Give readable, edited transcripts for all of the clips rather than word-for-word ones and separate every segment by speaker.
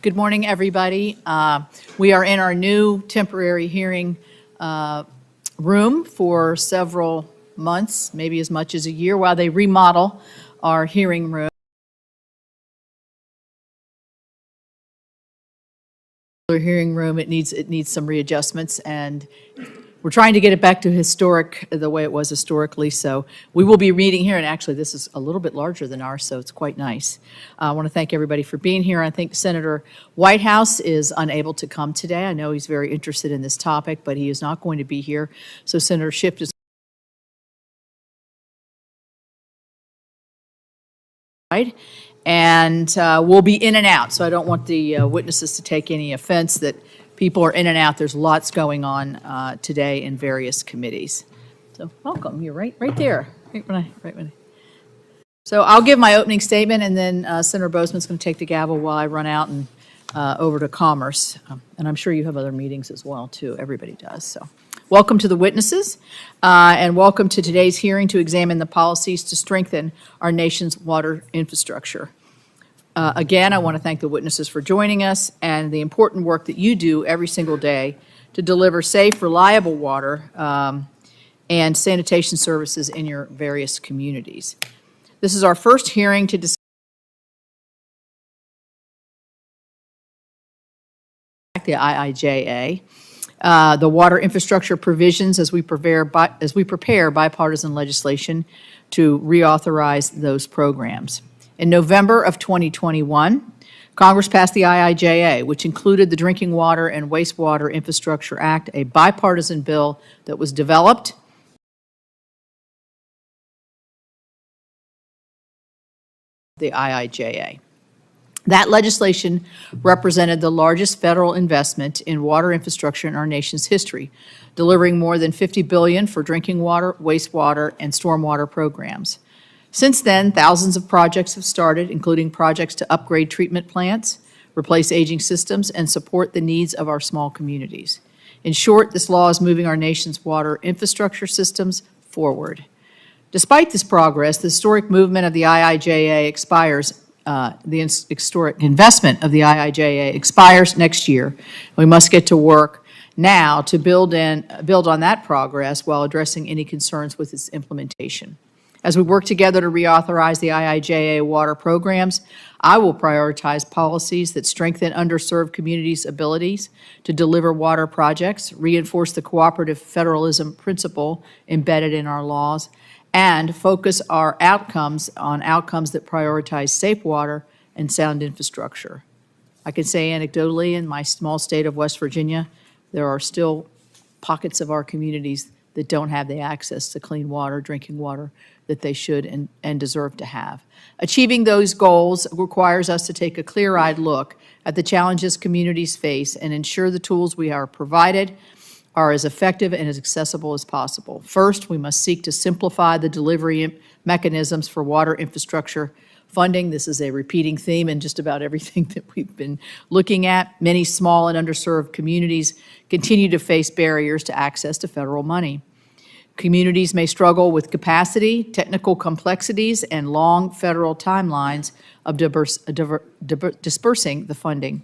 Speaker 1: Good morning, everybody. We are in our new temporary hearing room for several months, maybe as much as a year, while they remodel our hearing room. It needs some readjustments, and we're trying to get it back to the way it was historically. So we will be meeting here, and actually this is a little bit larger than ours, so it's quite nice. I want to thank everybody for being here. I think Senator Whitehouse is unable to come today. I know he's very interested in this topic, but he is not going to be here. So Senator Schiff is and we'll be in and out. So I don't want the witnesses to take any offense that people are in and out. There's lots going on today in various committees. So welcome. You're right there. So I'll give my opening statement, and then Senator Bozeman's going to take the gavel while I run out and over to Commerce. And I'm sure you have other meetings as well, too. Everybody does. So welcome to the witnesses, and welcome to today's hearing to examine the policies to strengthen our nation's water infrastructure. Again, I want to thank the witnesses for joining us and the important work that you do every single day to deliver safe, reliable water and sanitation services in your various communities. This is our first hearing to discuss the IIJA, the water infrastructure provisions as we prepare bipartisan legislation to reauthorize those programs. In November of 2021, Congress passed the IIJA, which included the Drinking Water and Wastewater Infrastructure Act, a bipartisan bill that was developed the IIJA. That legislation represented the largest federal investment in water infrastructure in our nation's history, delivering more than $50 billion for drinking water, wastewater, and stormwater programs. Since then, thousands of projects have started, including projects to upgrade treatment plants, replace aging systems, and support the needs of our small communities. In short, this law is moving our nation's water infrastructure systems forward. Despite this progress, the historic movement of the IIJA expires. The historic investment of the IIJA expires next year. We must get to work now to build on that progress while addressing any concerns with its implementation. As we work together to reauthorize the IIJA water programs, I will prioritize policies that strengthen underserved communities' abilities to deliver water projects, reinforce the cooperative federalism principle embedded in our laws, and focus our outcomes on outcomes that prioritize safe water and sound infrastructure. I can say anecdotally, in my small state of West Virginia, there are still pockets of our communities that don't have the access to clean water, drinking water, that they should and deserve to have. Achieving those goals requires us to take a clear-eyed look at the challenges communities face and ensure the tools we are provided are as effective and as accessible as possible. First, we must seek to simplify the delivery mechanisms for water infrastructure funding. This is a repeating theme in just about everything that we've been looking at. Many small and underserved communities continue to face barriers to access to federal money. Communities may struggle with capacity, technical complexities, and long federal timelines of dispersing the funding.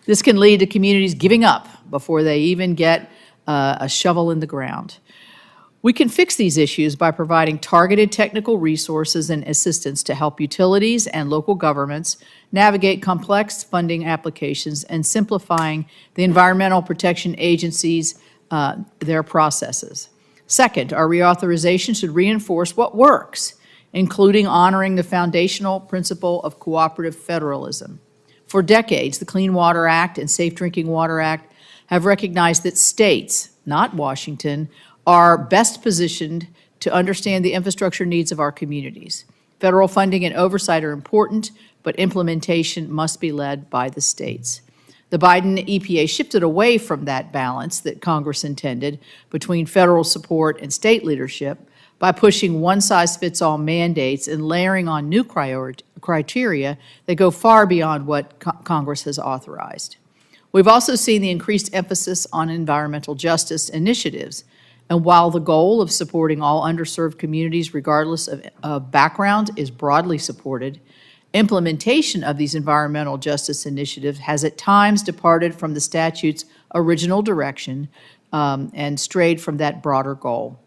Speaker 1: This can lead to communities giving up before they even get a shovel in the ground. We can fix these issues by providing targeted technical resources and assistance to help utilities and local governments navigate complex funding applications and simplifying the Environmental Protection Agency's their processes. Second, our reauthorization should reinforce what works, including honoring the foundational principle of cooperative federalism. For decades, the Clean Water Act and Safe Drinking Water Act have recognized that states, not Washington, are best positioned to understand the infrastructure needs of our communities. Federal funding and oversight are important, but implementation must be led by the states. The Biden EPA shifted away from that balance that Congress intended between federal support and state leadership by pushing one-size-fits-all mandates and layering on new criteria that go far beyond what Congress has authorized. We've also seen the increased emphasis on environmental justice initiatives, and while the goal of supporting all underserved communities regardless of background is broadly supported, Implementation of these environmental justice initiatives has at times departed from the statute's original direction and strayed from that broader goal.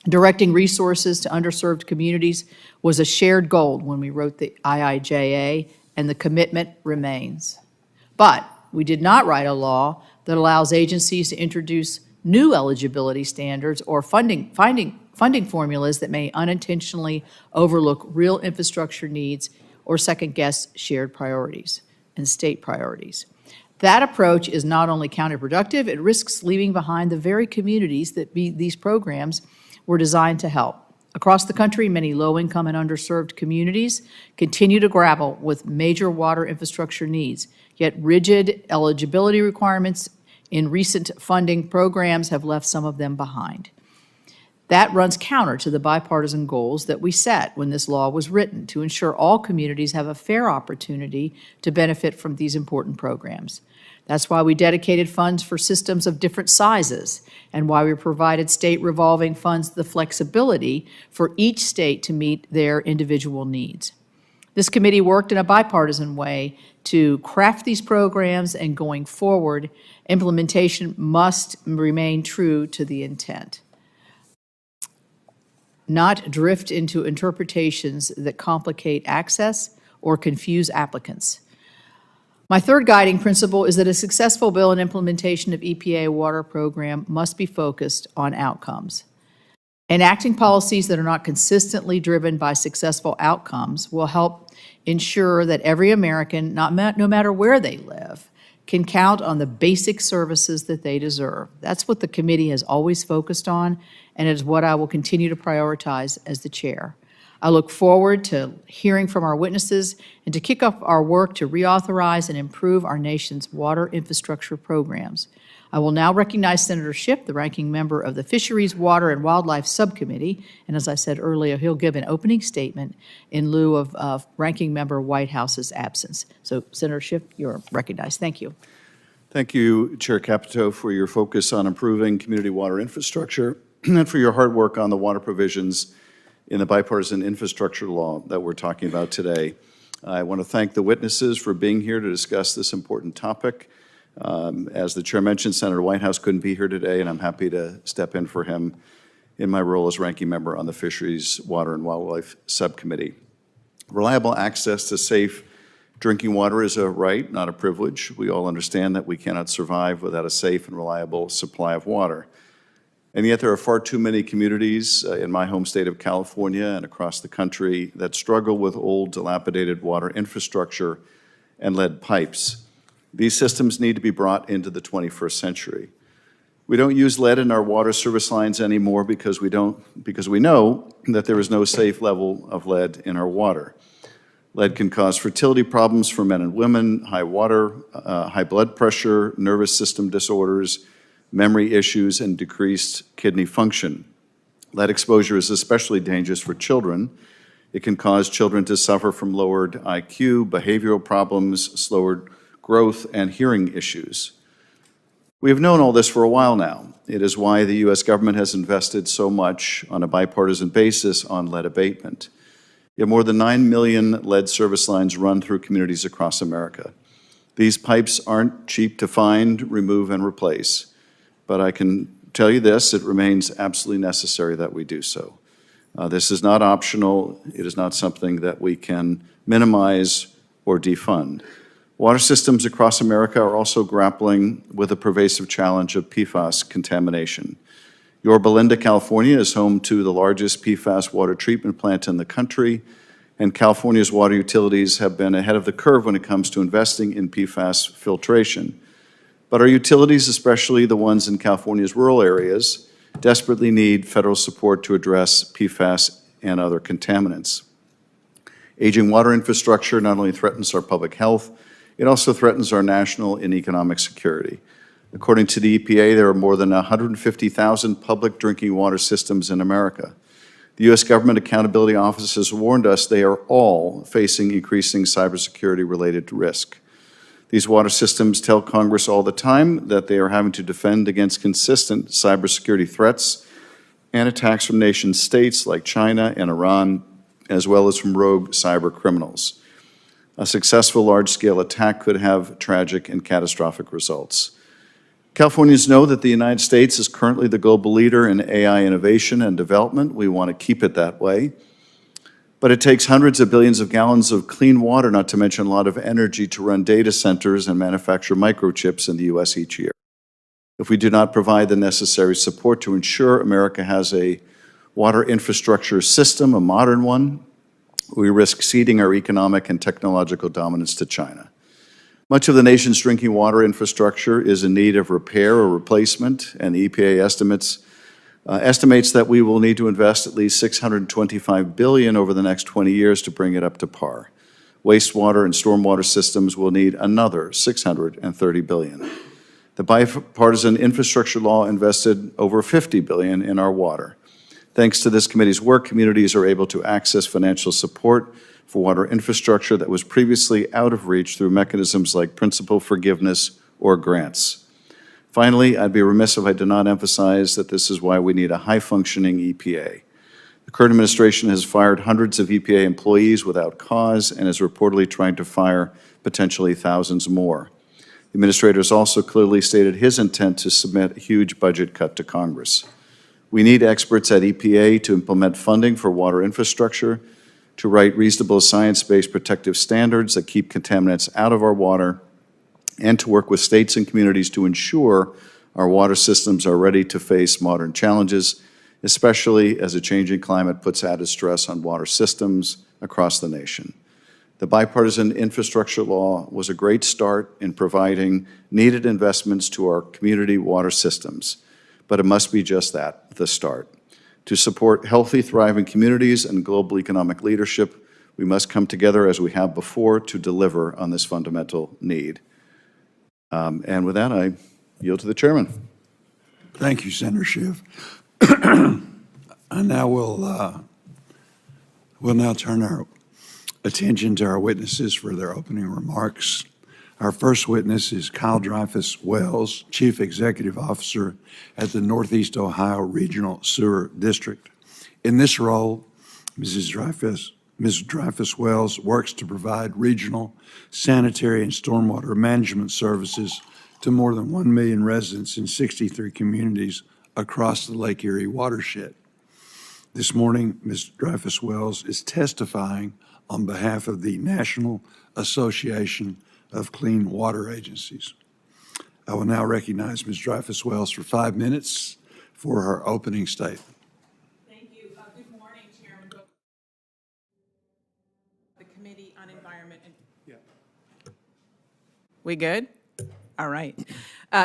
Speaker 1: Directing resources to underserved communities was a shared goal when we wrote the IIJA, and the commitment remains. But we did not write a law that allows agencies to introduce new eligibility standards or funding formulas that may unintentionally overlook real infrastructure needs or second-guess shared priorities and state priorities. That approach is not only counterproductive, it risks leaving behind the very communities that these programs were designed to help. Across the country, many low-income and underserved communities continue to grapple with major water infrastructure needs, yet rigid eligibility requirements in recent funding programs have left some of them behind. That runs counter to the bipartisan goals that we set when this law was written to ensure all communities have a fair opportunity to benefit from these important programs. That's why we dedicated funds for systems of different sizes and why we provided state revolving funds the flexibility for each state to meet their individual needs. This committee worked in a bipartisan way to craft these programs, and going forward, implementation must remain true to the intent, not drift into interpretations that complicate access or confuse applicants. My third guiding principle is that a successful bill and implementation of EPA water program must be focused on outcomes. Enacting policies that are not consistently driven by successful outcomes will help ensure that every American, no matter where they live, can count on the basic services that they deserve. That's what the committee has always focused on, and it is what I will continue to prioritize as the chair. I look forward to hearing from our witnesses and to kick off our work to reauthorize and improve our nation's water infrastructure programs. I will now recognize Senator Schiff, the ranking member of the Fisheries, Water, and Wildlife Subcommittee, and as I said earlier, he'll give an opening statement in lieu of Ranking Member Whitehouse's absence. So, Senator Schiff, you're recognized. Thank you.
Speaker 2: Thank you, Chair Capito, for your focus on improving community water infrastructure and for your hard work on the water provisions in the bipartisan infrastructure law that we're talking about today. I want to thank the witnesses for being here to discuss this important topic. As the chair mentioned, Senator Whitehouse couldn't be here today, and I'm happy to step in for him in my role as ranking member on the Fisheries, Water, and Wildlife Subcommittee. Reliable access to safe drinking water is a right, not a privilege. We all understand that we cannot survive without a safe and reliable supply of water. And yet there are far too many communities in my home state of California and across the country that struggle with old, dilapidated water infrastructure and lead pipes. These systems need to be brought into the 21st century. We don't use lead in our water service lines anymore because we know that there is no safe level of lead in our water. Lead can cause fertility problems for men and women, high blood pressure, nervous system disorders, memory issues, and decreased kidney function. Lead exposure is especially dangerous for children. It can cause children to suffer from lowered IQ, behavioral problems, slower growth, and hearing issues. We have known all this for a while now. It is why the U.S. government has invested so much on a bipartisan basis on lead abatement. You have more than 9 million lead service lines run through communities across America. These pipes aren't cheap to find, remove, and replace. But I can tell you this, it remains absolutely necessary that we do so. This is not optional. It is not something that we can minimize or defund. Water systems across America are also grappling with the pervasive challenge of PFAS contamination. Yorba Linda, California is home to the largest PFAS water treatment plant in the country, and California's water utilities have been ahead of the curve when it comes to investing in PFAS filtration. But our utilities, especially the ones in California's rural areas, desperately need federal support to address PFAS and other contaminants. Aging water infrastructure not only threatens our public health, it also threatens our national and economic security. According to the EPA, there are more than 150,000 public drinking water systems in America. The U.S. Government Accountability Office has warned us they are all facing increasing cybersecurity-related risk. These water systems tell Congress all the time that they are having to defend against consistent cybersecurity threats and attacks from nation states like China and Iran, as well as from rogue cyber criminals. A successful large-scale attack could have tragic and catastrophic results. Californians know that the United States is currently the global leader in AI innovation and development. We want to keep it that way. But it takes hundreds of billions of gallons of clean water, not to mention a lot of energy, to run data centers and manufacture microchips in the U.S. each year. If we do not provide the necessary support to ensure America has a water infrastructure system, a modern one, we risk ceding our economic and technological dominance to China. Much of the nation's drinking water infrastructure is in need of repair or replacement, and the EPA estimates that we will need to invest at least $625 billion over the next 20 years to bring it up to par. Wastewater and stormwater systems will need another $630 billion. The bipartisan infrastructure law invested over $50 billion in our water. Thanks to this committee's work, communities are able to access financial support for water infrastructure that was previously out of reach through mechanisms like principal forgiveness or grants. Finally, I'd be remiss if I did not emphasize that this is why we need a high-functioning EPA. The current administration has fired hundreds of EPA employees without cause and is reportedly trying to fire potentially thousands more. The administrator has also clearly stated his intent to submit a huge budget cut to Congress. We need experts at EPA to implement funding for water infrastructure, to write reasonable science-based protective standards that keep contaminants out of our water, and to work with states and communities to ensure our water systems are ready to face modern challenges, especially as a changing climate puts added stress on water systems across the nation. The bipartisan infrastructure law was a great start in providing needed investments to our community water systems, but it must be just that, the start. To support healthy, thriving communities and global economic leadership, we must come together as we have before to deliver on this fundamental need. And with that, I yield to the chairman.
Speaker 3: Thank you, Senator Schiff. I now will now turn our attention to our witnesses for their opening remarks. Our first witness is Kyle Dreyfuss-Wells, Chief Executive Officer at the Northeast Ohio Regional Sewer District. In this role, Ms. Dreyfuss-Wells works to provide regional sanitary and stormwater management services to more than 1 million residents in 63 communities across the Lake Erie watershed. This morning, Ms. Dreyfuss-Wells is testifying on behalf of the National Association of Clean Water Agencies. I will now recognize Ms. Dreyfuss-Wells for 5 minutes for her opening statement.
Speaker 4: Thank you. Good morning, Chairman. The Committee on Environment and... We good? All right.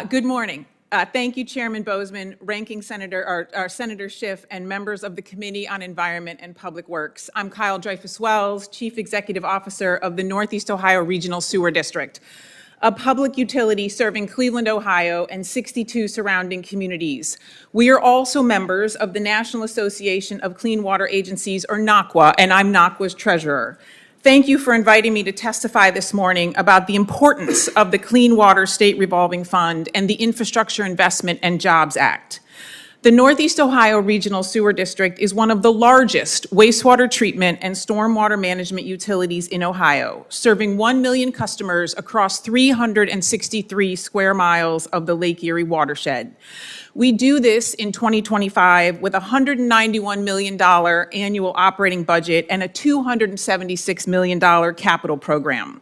Speaker 4: Good morning. Thank you, Chairman Bozeman, Ranking Senator, our Senator Schiff, and members of the Committee on Environment and Public Works. I'm Kyle Dreyfuss-Wells, Chief Executive Officer of the Northeast Ohio Regional Sewer District, a public utility serving Cleveland, Ohio, and 62 surrounding communities. We are also members of the National Association of Clean Water Agencies, or NACWA, and I'm NACWA's treasurer. Thank you for inviting me to testify this morning about the importance of the Clean Water State Revolving Fund and the Infrastructure Investment and Jobs Act. The Northeast Ohio Regional Sewer District is one of the largest wastewater treatment and stormwater management utilities in Ohio, serving 1 million customers across 363 square miles of the Lake Erie watershed. We do this in 2025 with a $191 million annual operating budget and a $276 million capital program.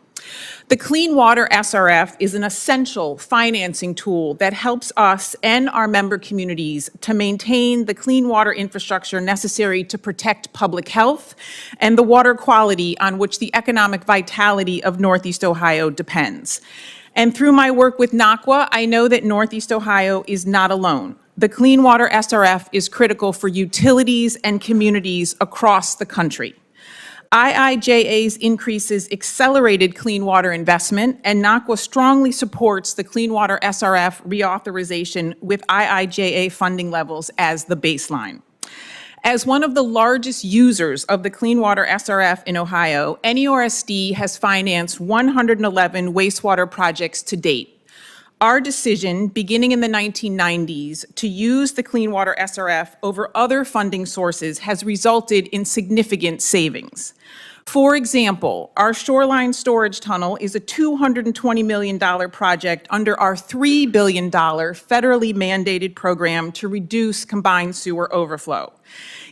Speaker 4: The Clean Water SRF is an essential financing tool that helps us and our member communities to maintain the clean water infrastructure necessary to protect public health and the water quality on which the economic vitality of Northeast Ohio depends. And through my work with NACWA, I know that Northeast Ohio is not alone. The Clean Water SRF is critical for utilities and communities across the country. IIJA's increases accelerated clean water investment, and NACWA strongly supports the Clean Water SRF reauthorization with IIJA funding levels as the baseline. As one of the largest users of the Clean Water SRF in Ohio, NERSD has financed 111 wastewater projects to date. Our decision, beginning in the 1990s, to use the Clean Water SRF over other funding sources has resulted in significant savings. For example, our shoreline storage tunnel is a $220 million project under our $3 billion federally mandated program to reduce combined sewer overflow.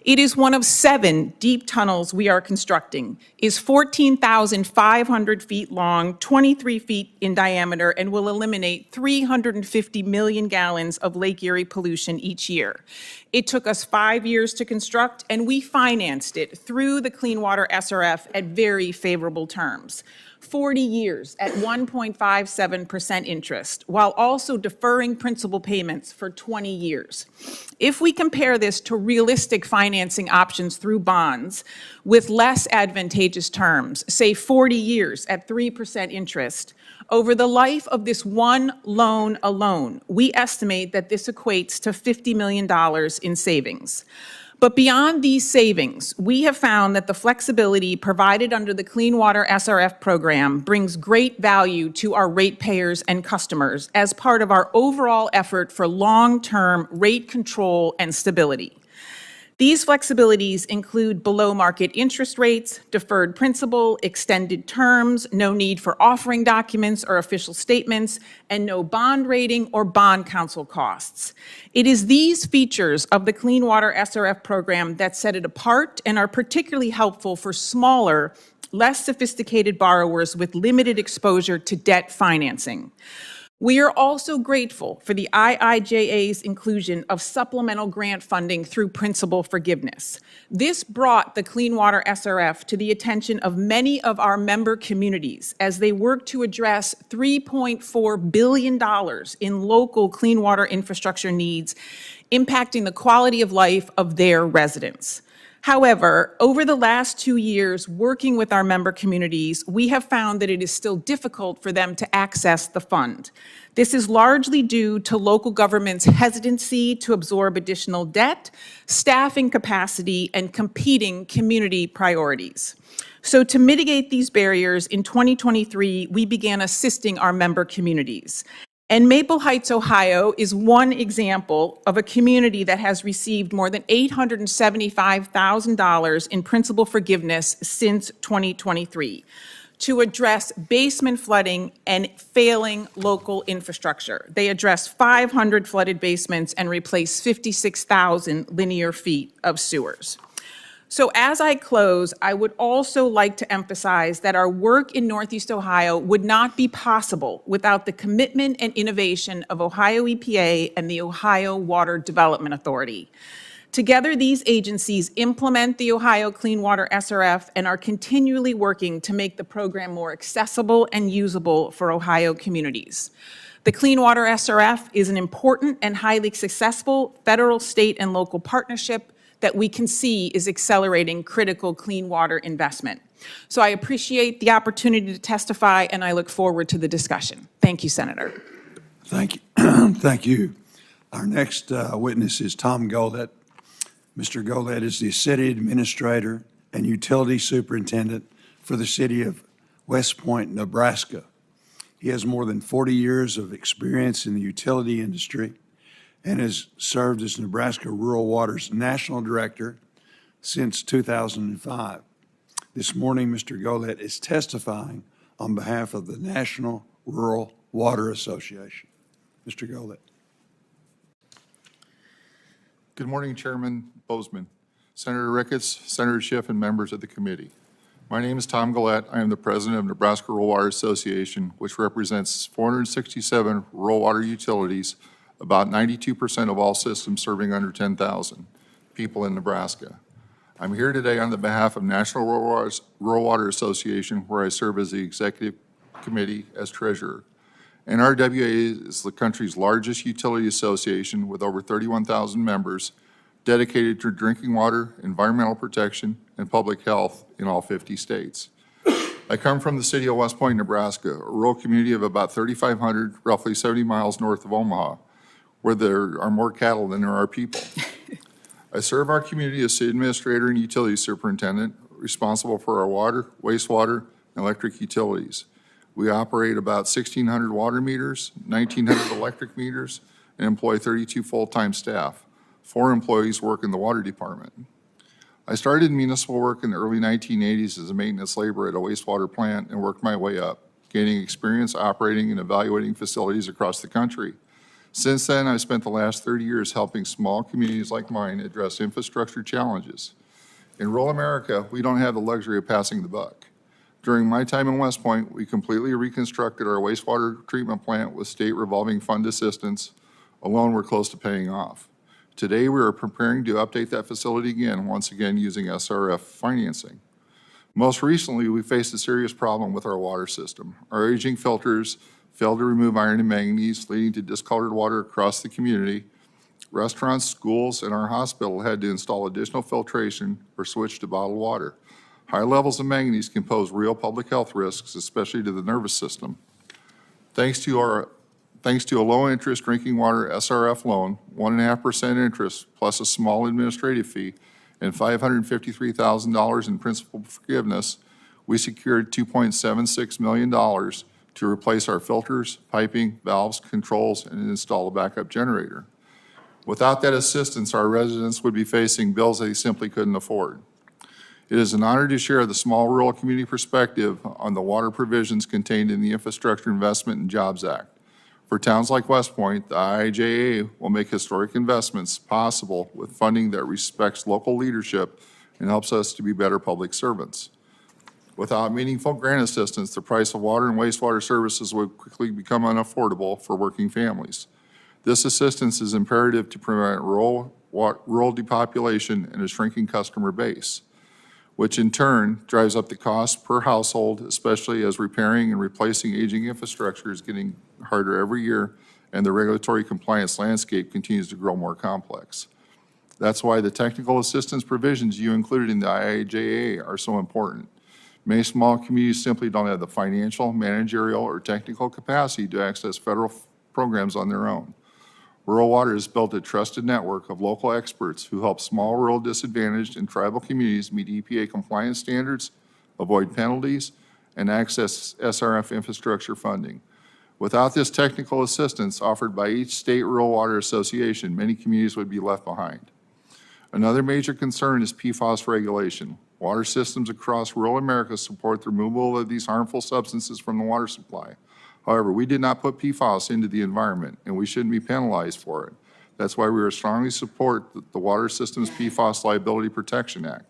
Speaker 4: It is one of 7 deep tunnels we are constructing, is 14,500 feet long, 23 feet in diameter, and will eliminate 350 million gallons of Lake Erie pollution each year. It took us 5 years to construct, and we financed it through the Clean Water SRF at very favorable terms. 40 years at 1.57% interest, while also deferring principal payments for 20 years. If we compare this to realistic financing options through bonds with less advantageous terms, say 40 years at 3% interest, over the life of this one loan alone, we estimate that this equates to $50 million in savings. But beyond these savings, we have found that the flexibility provided under the Clean Water SRF program brings great value to our ratepayers and customers as part of our overall effort for long-term rate control and stability. These flexibilities include below-market interest rates, deferred principal, extended terms, no need for offering documents or official statements, and no bond rating or bond counsel costs. It is these features of the Clean Water SRF program that set it apart and are particularly helpful for smaller, less sophisticated borrowers with limited exposure to debt financing. We are also grateful for the IIJA's inclusion of supplemental grant funding through principal forgiveness. This brought the Clean Water SRF to the attention of many of our member communities as they work to address $3.4 billion in local clean water infrastructure needs, impacting the quality of life of their residents. However, over the last 2 years, working with our member communities, we have found that it is still difficult for them to access the fund. This is largely due to local government's hesitancy to absorb additional debt, staffing capacity, and competing community priorities. So to mitigate these barriers, in 2023, we began assisting our member communities. And Maple Heights, Ohio is one example of a community that has received more than $875,000 in principal forgiveness since 2023 to address basement flooding and failing local infrastructure. They addressed 500 flooded basements and replaced 56,000 linear feet of sewers. So as I close, I would also like to emphasize that our work in Northeast Ohio would not be possible without the commitment and innovation of Ohio EPA and the Ohio Water Development Authority. Together, these agencies implement the Ohio Clean Water SRF and are continually working to make the program more accessible and usable for Ohio communities. The Clean Water SRF is an important and highly successful federal, state, and local partnership that we can see is accelerating critical clean water investment. So I appreciate the opportunity to testify, and I look forward to the discussion. Thank you, Senator.
Speaker 3: Thank you. Thank you. Our next witness is Tom Goulette. Mr. Goulette is the City Administrator and Utility Superintendent for the City of West Point, Nebraska. He has more than 40 years of experience in the utility industry and has served as Nebraska Rural Water's National Director since 2005. This morning, Mr. Goulette is testifying on behalf of the National Rural Water Association. Mr. Goulette.
Speaker 5: Good morning, Chairman Bozeman, Senator Ricketts, Senator Schiff, and members of the committee. My name is Tom Goulette. I am the president of Nebraska Rural Water Association, which represents 467 rural water utilities, about 92% of all systems serving under 10,000 people in Nebraska. I'm here today on the behalf of National Rural Water Association, where I serve as the executive committee as treasurer. NRWA is the country's largest utility association with over 31,000 members dedicated to drinking water, environmental protection, and public health in all 50 states. I come from the city of West Point, Nebraska, a rural community of about 3,500, roughly 70 miles north of Omaha, where there are more cattle than there are people. I serve our community as city administrator and utility superintendent, responsible for our water, wastewater, and electric utilities. We operate about 1,600 water meters, 1,900 electric meters, and employ 32 full-time staff. 4 employees work in the water department. I started in municipal work in the early 1980s as a maintenance laborer at a wastewater plant and worked my way up, gaining experience operating and evaluating facilities across the country. Since then, I've spent the last 30 years helping small communities like mine address infrastructure challenges. In rural America, we don't have the luxury of passing the buck. During my time in West Point, we completely reconstructed our wastewater treatment plant with state revolving fund assistance. Alone, we're close to paying off. Today, we are preparing to update that facility again, once again using SRF financing. Most recently, we faced a serious problem with our water system. Our aging filters failed to remove iron and manganese, leading to discolored water across the community. Restaurants, schools, and our hospital had to install additional filtration or switch to bottled water. High levels of manganese can pose real public health risks, especially to the nervous system. Thanks to a low-interest drinking water SRF loan, 1.5% interest plus a small administrative fee, and $553,000 in principal forgiveness, we secured $2.76 million to replace our filters, piping, valves, controls, and install a backup generator. Without that assistance, our residents would be facing bills they simply couldn't afford. It is an honor to share the small rural community perspective on the water provisions contained in the Infrastructure Investment and Jobs Act. For towns like West Point, the IIJA will make historic investments possible with funding that respects local leadership and helps us to be better public servants. Without meaningful grant assistance, the price of water and wastewater services would quickly become unaffordable for working families. This assistance is imperative to prevent rural depopulation and a shrinking customer base, which in turn drives up the cost per household, especially as repairing and replacing aging infrastructure is getting harder every year and the regulatory compliance landscape continues to grow more complex. That's why the technical assistance provisions you included in the IIJA are so important. Many small communities simply don't have the financial, managerial, or technical capacity to access federal programs on their own. Rural Water has built a trusted network of local experts who help small rural disadvantaged and tribal communities meet EPA compliance standards, avoid penalties, and access SRF infrastructure funding. Without this technical assistance offered by each state rural water association, many communities would be left behind. Another major concern is PFAS regulation. Water systems across rural America support the removal of these harmful substances from the water supply. However, we did not put PFAS into the environment, and we shouldn't be penalized for it. That's why we strongly support the Water Systems PFAS Liability Protection Act.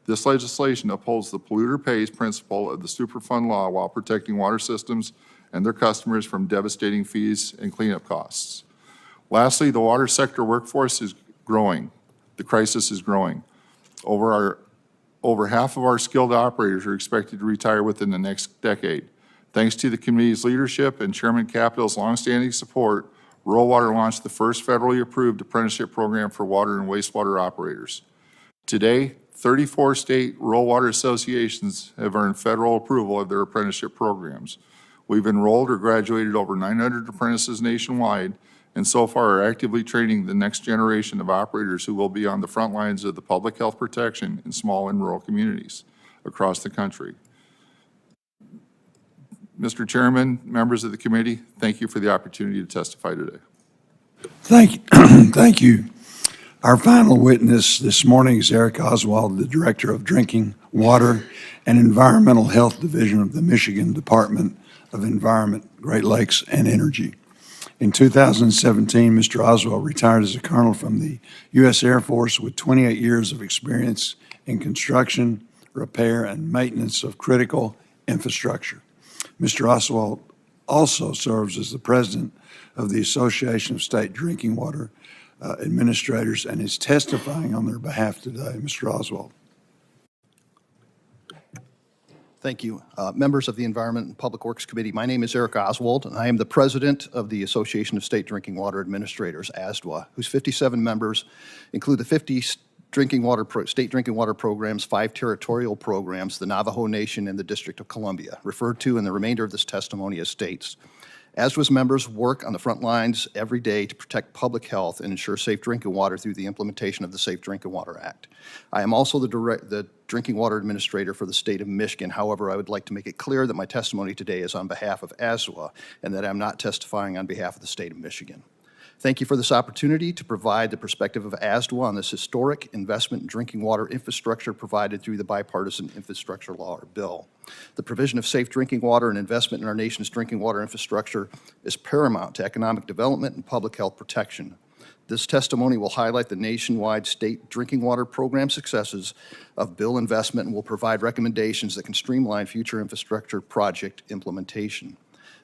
Speaker 5: This legislation upholds the polluter pays principle of the Superfund law while protecting water systems and their customers from devastating fees and cleanup costs. Lastly, the water sector workforce is growing. The crisis is growing. Over half of our skilled operators are expected to retire within the next decade. Thanks to the committee's leadership and Chairman Capito's longstanding support, Rural Water launched the first federally approved apprenticeship program for water and wastewater operators. Today, 34 state rural water associations have earned federal approval of their apprenticeship programs. We've enrolled or graduated over 900 apprentices nationwide, and so far are actively training the next generation of operators who will be on the front lines of the public health protection in small and rural communities across the country. Mr. Chairman, members of the committee, thank you for the opportunity to testify today.
Speaker 3: Thank you. Thank you. Our final witness this morning is Eric Oswald, the Director of Drinking Water and Environmental Health Division of the Michigan Department of Environment, Great Lakes, and Energy. In 2017, Mr. Oswald retired as a colonel from the U.S. Air Force with 28 years of experience in construction, repair, and maintenance of critical infrastructure. Mr. Oswald also serves as the president of the Association of State Drinking Water Administrators and is testifying on their behalf today. Mr. Oswald.
Speaker 6: Thank you. Members of the Environment and Public Works Committee, my name is Eric Oswald, and I am the president of the Association of State Drinking Water Administrators, ASDWA, whose 57 members include the 50 state drinking water programs, 5 territorial programs, the Navajo Nation, and the District of Columbia, referred to in the remainder of this testimony as states. ASDWA's members work on the front lines every day to protect public health and ensure safe drinking water through the implementation of the Safe Drinking Water Act. I am also the drinking water administrator for the state of Michigan. However, I would like to make it clear that my testimony today is on behalf of ASDWA and that I'm not testifying on behalf of the state of Michigan. Thank you for this opportunity to provide the perspective of ASDWA on this historic investment in drinking water infrastructure provided through the bipartisan infrastructure law or bill. The provision of safe drinking water and investment in our nation's drinking water infrastructure is paramount to economic development and public health protection. This testimony will highlight the nationwide state drinking water program successes of bill investment and will provide recommendations that can streamline future infrastructure project implementation.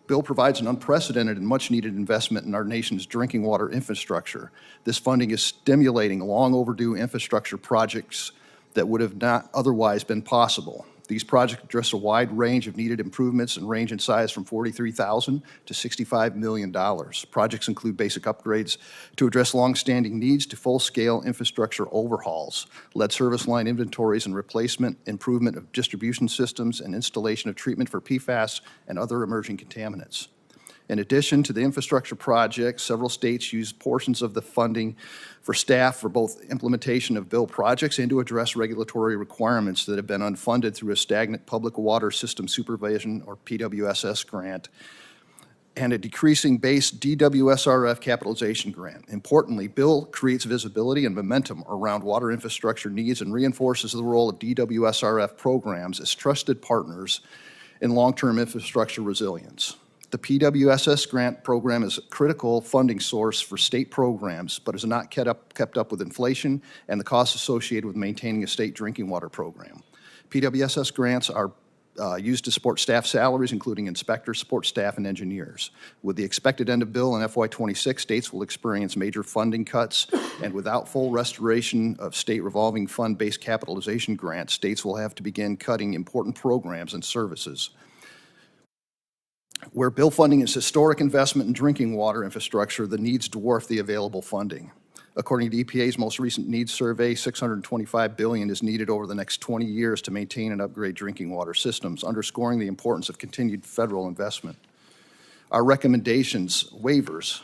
Speaker 6: Bill provides an unprecedented and much-needed investment in our nation's drinking water infrastructure. This funding is stimulating long overdue infrastructure projects that would have not otherwise been possible. These projects address a wide range of needed improvements and range in size from $43,000 to $65 million. Projects include basic upgrades to address long-standing needs to full-scale infrastructure overhauls, lead service line inventories and replacement, improvement of distribution systems, and installation of treatment for PFAS and other emerging contaminants. In addition to the infrastructure projects, several states use portions of the funding for staff for both implementation of bill projects and to address regulatory requirements that have been unfunded through a stagnant public water system supervision or PWSS grant and a decreasing base DWSRF capitalization grant. Importantly, bill creates visibility and momentum around water infrastructure needs and reinforces the role of DWSRF programs as trusted partners in long-term infrastructure resilience. The PWSS grant program is a critical funding source for state programs, but is not kept up with inflation and the costs associated with maintaining a state drinking water program. PWSS grants are used to support staff salaries, including inspectors, support staff, and engineers. With the expected end of bill in FY26, states will experience major funding cuts, and without full restoration of state revolving fund-based capitalization grants, states will have to begin cutting important programs and services. Where bill funding is historic investment in drinking water infrastructure, the needs dwarf the available funding. According to EPA's most recent needs survey, $625 billion is needed over the next 20 years to maintain and upgrade drinking water systems, underscoring the importance of continued federal investment. Our recommendations, waivers.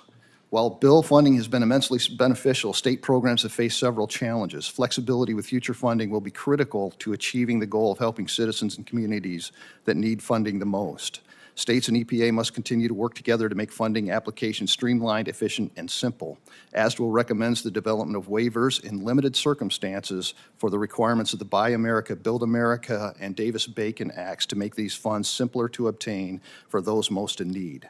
Speaker 6: While bill funding has been immensely beneficial, state programs have faced several challenges. Flexibility with future funding will be critical to achieving the goal of helping citizens and communities that need funding the most. States and EPA must continue to work together to make funding applications streamlined, efficient, and simple. ASDWA recommends the development of waivers in limited circumstances for the requirements of the Buy America, Build America, and Davis-Bacon Acts to make these funds simpler to obtain for those most in need.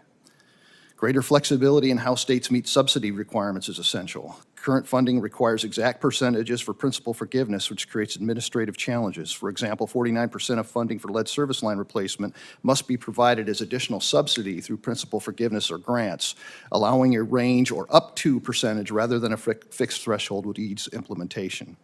Speaker 6: Greater flexibility in how states meet subsidy requirements is essential. Current funding requires exact percentages for principal forgiveness, which creates administrative challenges. For example, 49% of funding for lead service line replacement must be provided as additional subsidy through principal forgiveness or grants, allowing a range or up to percentage rather than a fixed threshold with each implementation.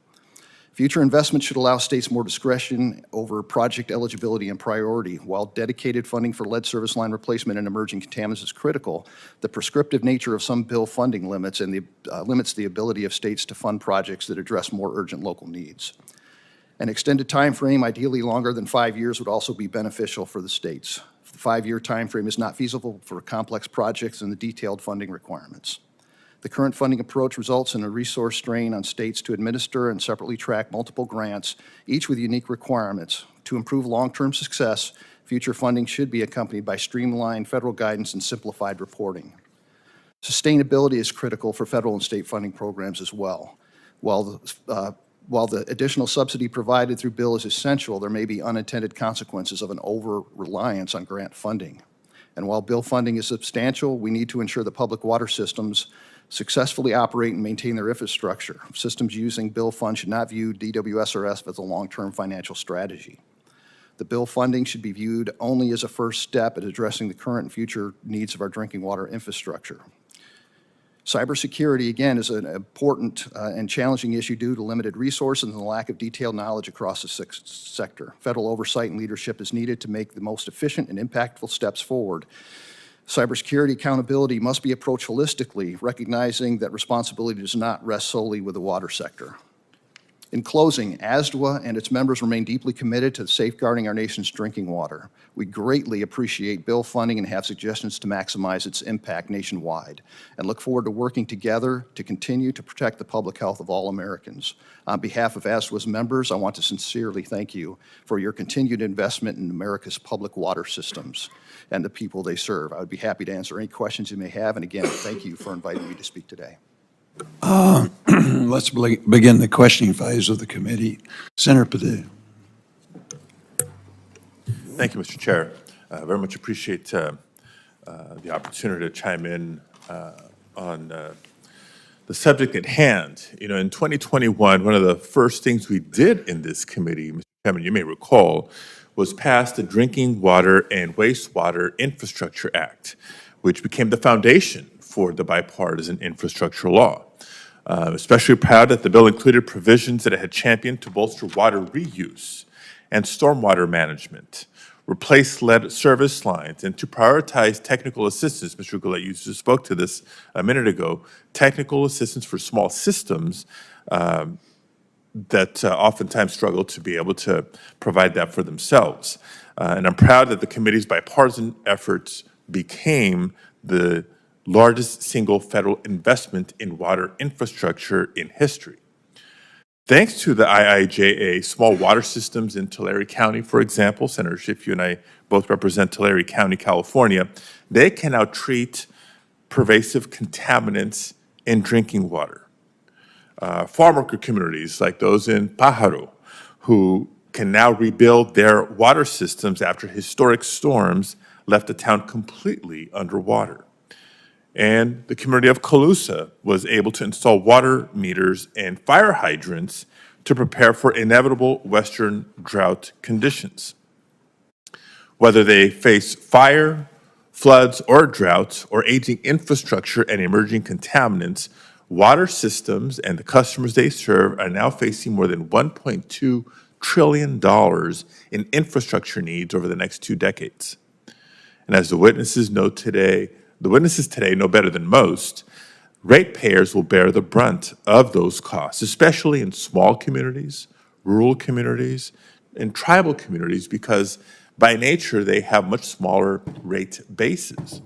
Speaker 6: Future investment should allow states more discretion over project eligibility and priority. While dedicated funding for lead service line replacement and emerging contaminants is critical, the prescriptive nature of some bill funding limits the ability of states to fund projects that address more urgent local needs. An extended time frame, ideally longer than 5 years, would also be beneficial for the states. The 5-year time frame is not feasible for complex projects and the detailed funding requirements. The current funding approach results in a resource strain on states to administer and separately track multiple grants, each with unique requirements. To improve long-term success, future funding should be accompanied by streamlined federal guidance and simplified reporting. Sustainability is critical for federal and state funding programs as well. While the additional subsidy provided through bill is essential, there may be unintended consequences of an over-reliance on grant funding. And while bill funding is substantial, we need to ensure that public water systems successfully operate and maintain their infrastructure. Systems using bill funds should not view DWSRF as a long-term financial strategy. The bill funding should be viewed only as a first step at addressing the current and future needs of our drinking water infrastructure. Cybersecurity, again, is an important and challenging issue due to limited resources and the lack of detailed knowledge across the sector. Federal oversight and leadership is needed to make the most efficient and impactful steps forward. Cybersecurity accountability must be approached holistically, recognizing that responsibility does not rest solely with the water sector. In closing, ASDWA and its members remain deeply committed to safeguarding our nation's drinking water. We greatly appreciate bill funding and have suggestions to maximize its impact nationwide, and look forward to working together to continue to protect the public health of all Americans. On behalf of ASDWA's members, I want to sincerely thank you for your continued investment in America's public water systems and the people they serve. I would be happy to answer any questions you may have, and again, thank you for inviting me to speak today.
Speaker 3: Let's begin the questioning phase of the committee. Senator Perdue.
Speaker 7: Thank you, Mr. Chair. Very much appreciate the opportunity to chime in on the subject at hand. You know, in 2021, one of the first things we did in this committee, Mr. Chairman, you may recall, was pass the Drinking Water and Wastewater Infrastructure Act, which became the foundation for the bipartisan infrastructure law. Especially proud that the bill included provisions that it had championed to bolster water reuse and stormwater management, replace lead service lines, and to prioritize technical assistance. Mr. Goulette, you just spoke to this a minute ago, technical assistance for small systems that oftentimes struggle to be able to provide that for themselves. And I'm proud that the committee's bipartisan efforts became the largest single federal investment in water infrastructure in history. Thanks to the IIJA, small water systems in Tulare County, for example, Senator Schiff, you and I both represent Tulare County, California, they can now treat pervasive contaminants in drinking water. Farm worker communities like those in Pajaro, who can now rebuild their water systems after historic storms left the town completely underwater. And the community of Colusa was able to install water meters and fire hydrants to prepare for inevitable western drought conditions. Whether they face fire, floods, or droughts, or aging infrastructure and emerging contaminants, water systems and the customers they serve are now facing more than $1.2 trillion in infrastructure needs over the next 2 decades. And as the witnesses today know better than most, ratepayers will bear the brunt of those costs, especially in small communities, rural communities, and tribal communities, because by nature they have much smaller rate bases.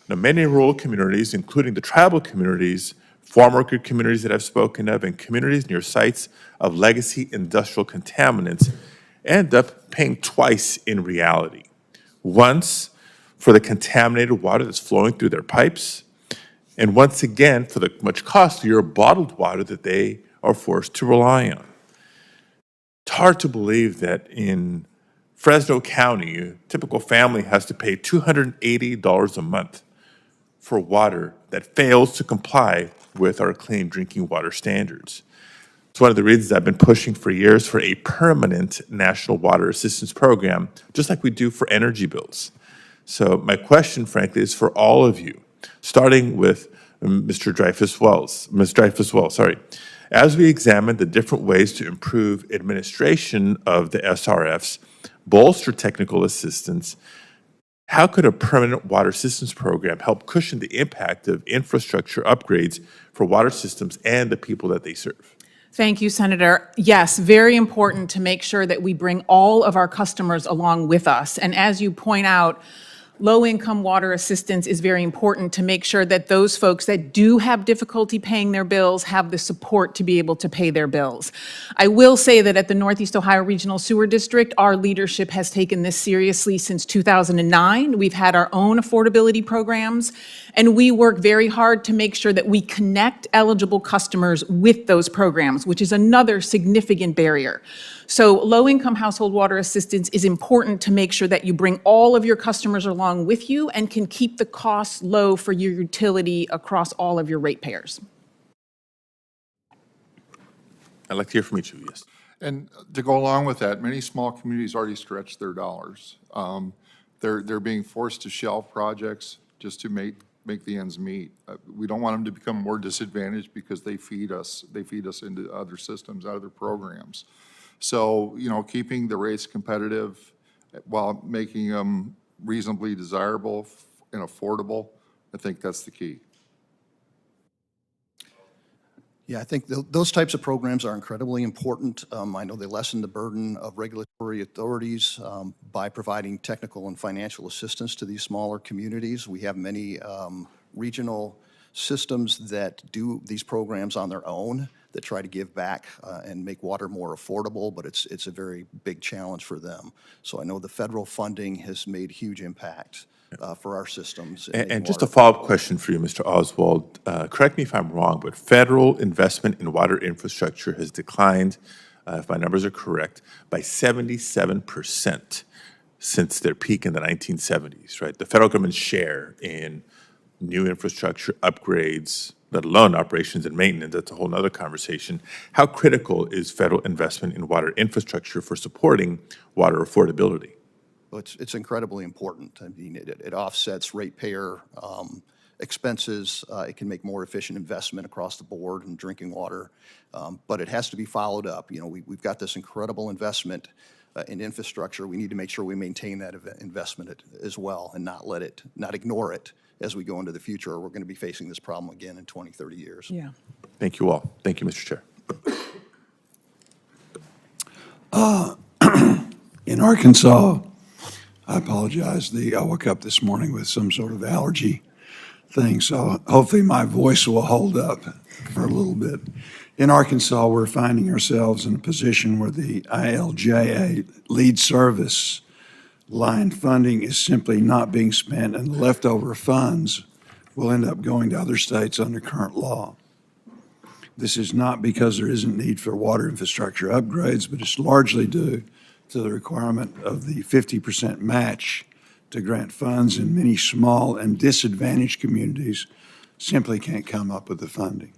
Speaker 7: Now, many rural communities, including the tribal communities, farm worker communities that I've spoken of, and communities near sites of legacy industrial contaminants, end up paying twice in reality. Once for the contaminated water that's flowing through their pipes, and once again for the much costlier bottled water that they are forced to rely on. It's hard to believe that in Fresno County, a typical family has to pay $280 a month for water that fails to comply with our clean drinking water standards. It's one of the reasons I've been pushing for years for a permanent national water assistance program, just like we do for energy bills. So my question, frankly, is for all of you, starting with Mr. Dreyfuss-Wells, Ms. Dreyfuss-Wells, sorry. As we examine the different ways to improve administration of the SRFs, bolster technical assistance, how could a permanent water systems program help cushion the impact of infrastructure upgrades for water systems and the people that they serve?
Speaker 4: Thank you, Senator. Yes, very important to make sure that we bring all of our customers along with us. And as you point out, low-income water assistance is very important to make sure that those folks that do have difficulty paying their bills have the support to be able to pay their bills. I will say that at the Northeast Ohio Regional Sewer District, our leadership has taken this seriously since 2009. We've had our own affordability programs, and we work very hard to make sure that we connect eligible customers with those programs, which is another significant barrier. So low-income household water assistance is important to make sure that you bring all of your customers along with you and can keep the costs low for your utility across all of your ratepayers.
Speaker 7: I'd like to hear from each of you, yes.
Speaker 5: And to go along with that, many small communities already stretch their dollars. They're being forced to shelve projects just to make the ends meet. We don't want them to become more disadvantaged because they feed us into other systems, other programs. So, you know, keeping the rates competitive while making them reasonably desirable and affordable, I think that's the key.
Speaker 6: Yeah, I think those types of programs are incredibly important. I know they lessen the burden of regulatory authorities by providing technical and financial assistance to these smaller communities. We have many regional systems that do these programs on their own that try to give back and make water more affordable, but it's a very big challenge for them. So I know the federal funding has made huge impact for our systems.
Speaker 7: And just a follow-up question for you, Mr. Oswald. Correct me if I'm wrong, but federal investment in water infrastructure has declined, if my numbers are correct, by 77% since their peak in the 1970s, right? The federal government's share in new infrastructure upgrades, let alone operations and maintenance, that's a whole other conversation. How critical is federal investment in water infrastructure for supporting water affordability?
Speaker 6: Well, it's incredibly important. I mean, it offsets ratepayer expenses. It can make more efficient investment across the board in drinking water, but it has to be followed up. You know, we've got this incredible investment in infrastructure. We need to make sure we maintain that investment as well and not ignore it as we go into the future, or we're going to be facing this problem again in 20, 30 years.
Speaker 4: Yeah.
Speaker 7: Thank you all. Thank you, Mr. Chair.
Speaker 3: In Arkansas, I apologize, I woke up this morning with some sort of allergy thing, so hopefully my voice will hold up for a little bit. In Arkansas, we're finding ourselves in a position where the IIJA lead service line funding is simply not being spent, and the leftover funds will end up going to other states under current law. This is not because there isn't need for water infrastructure upgrades, but it's largely due to the requirement of the 50% match to grant funds, and many small and disadvantaged communities simply can't come up with the funding.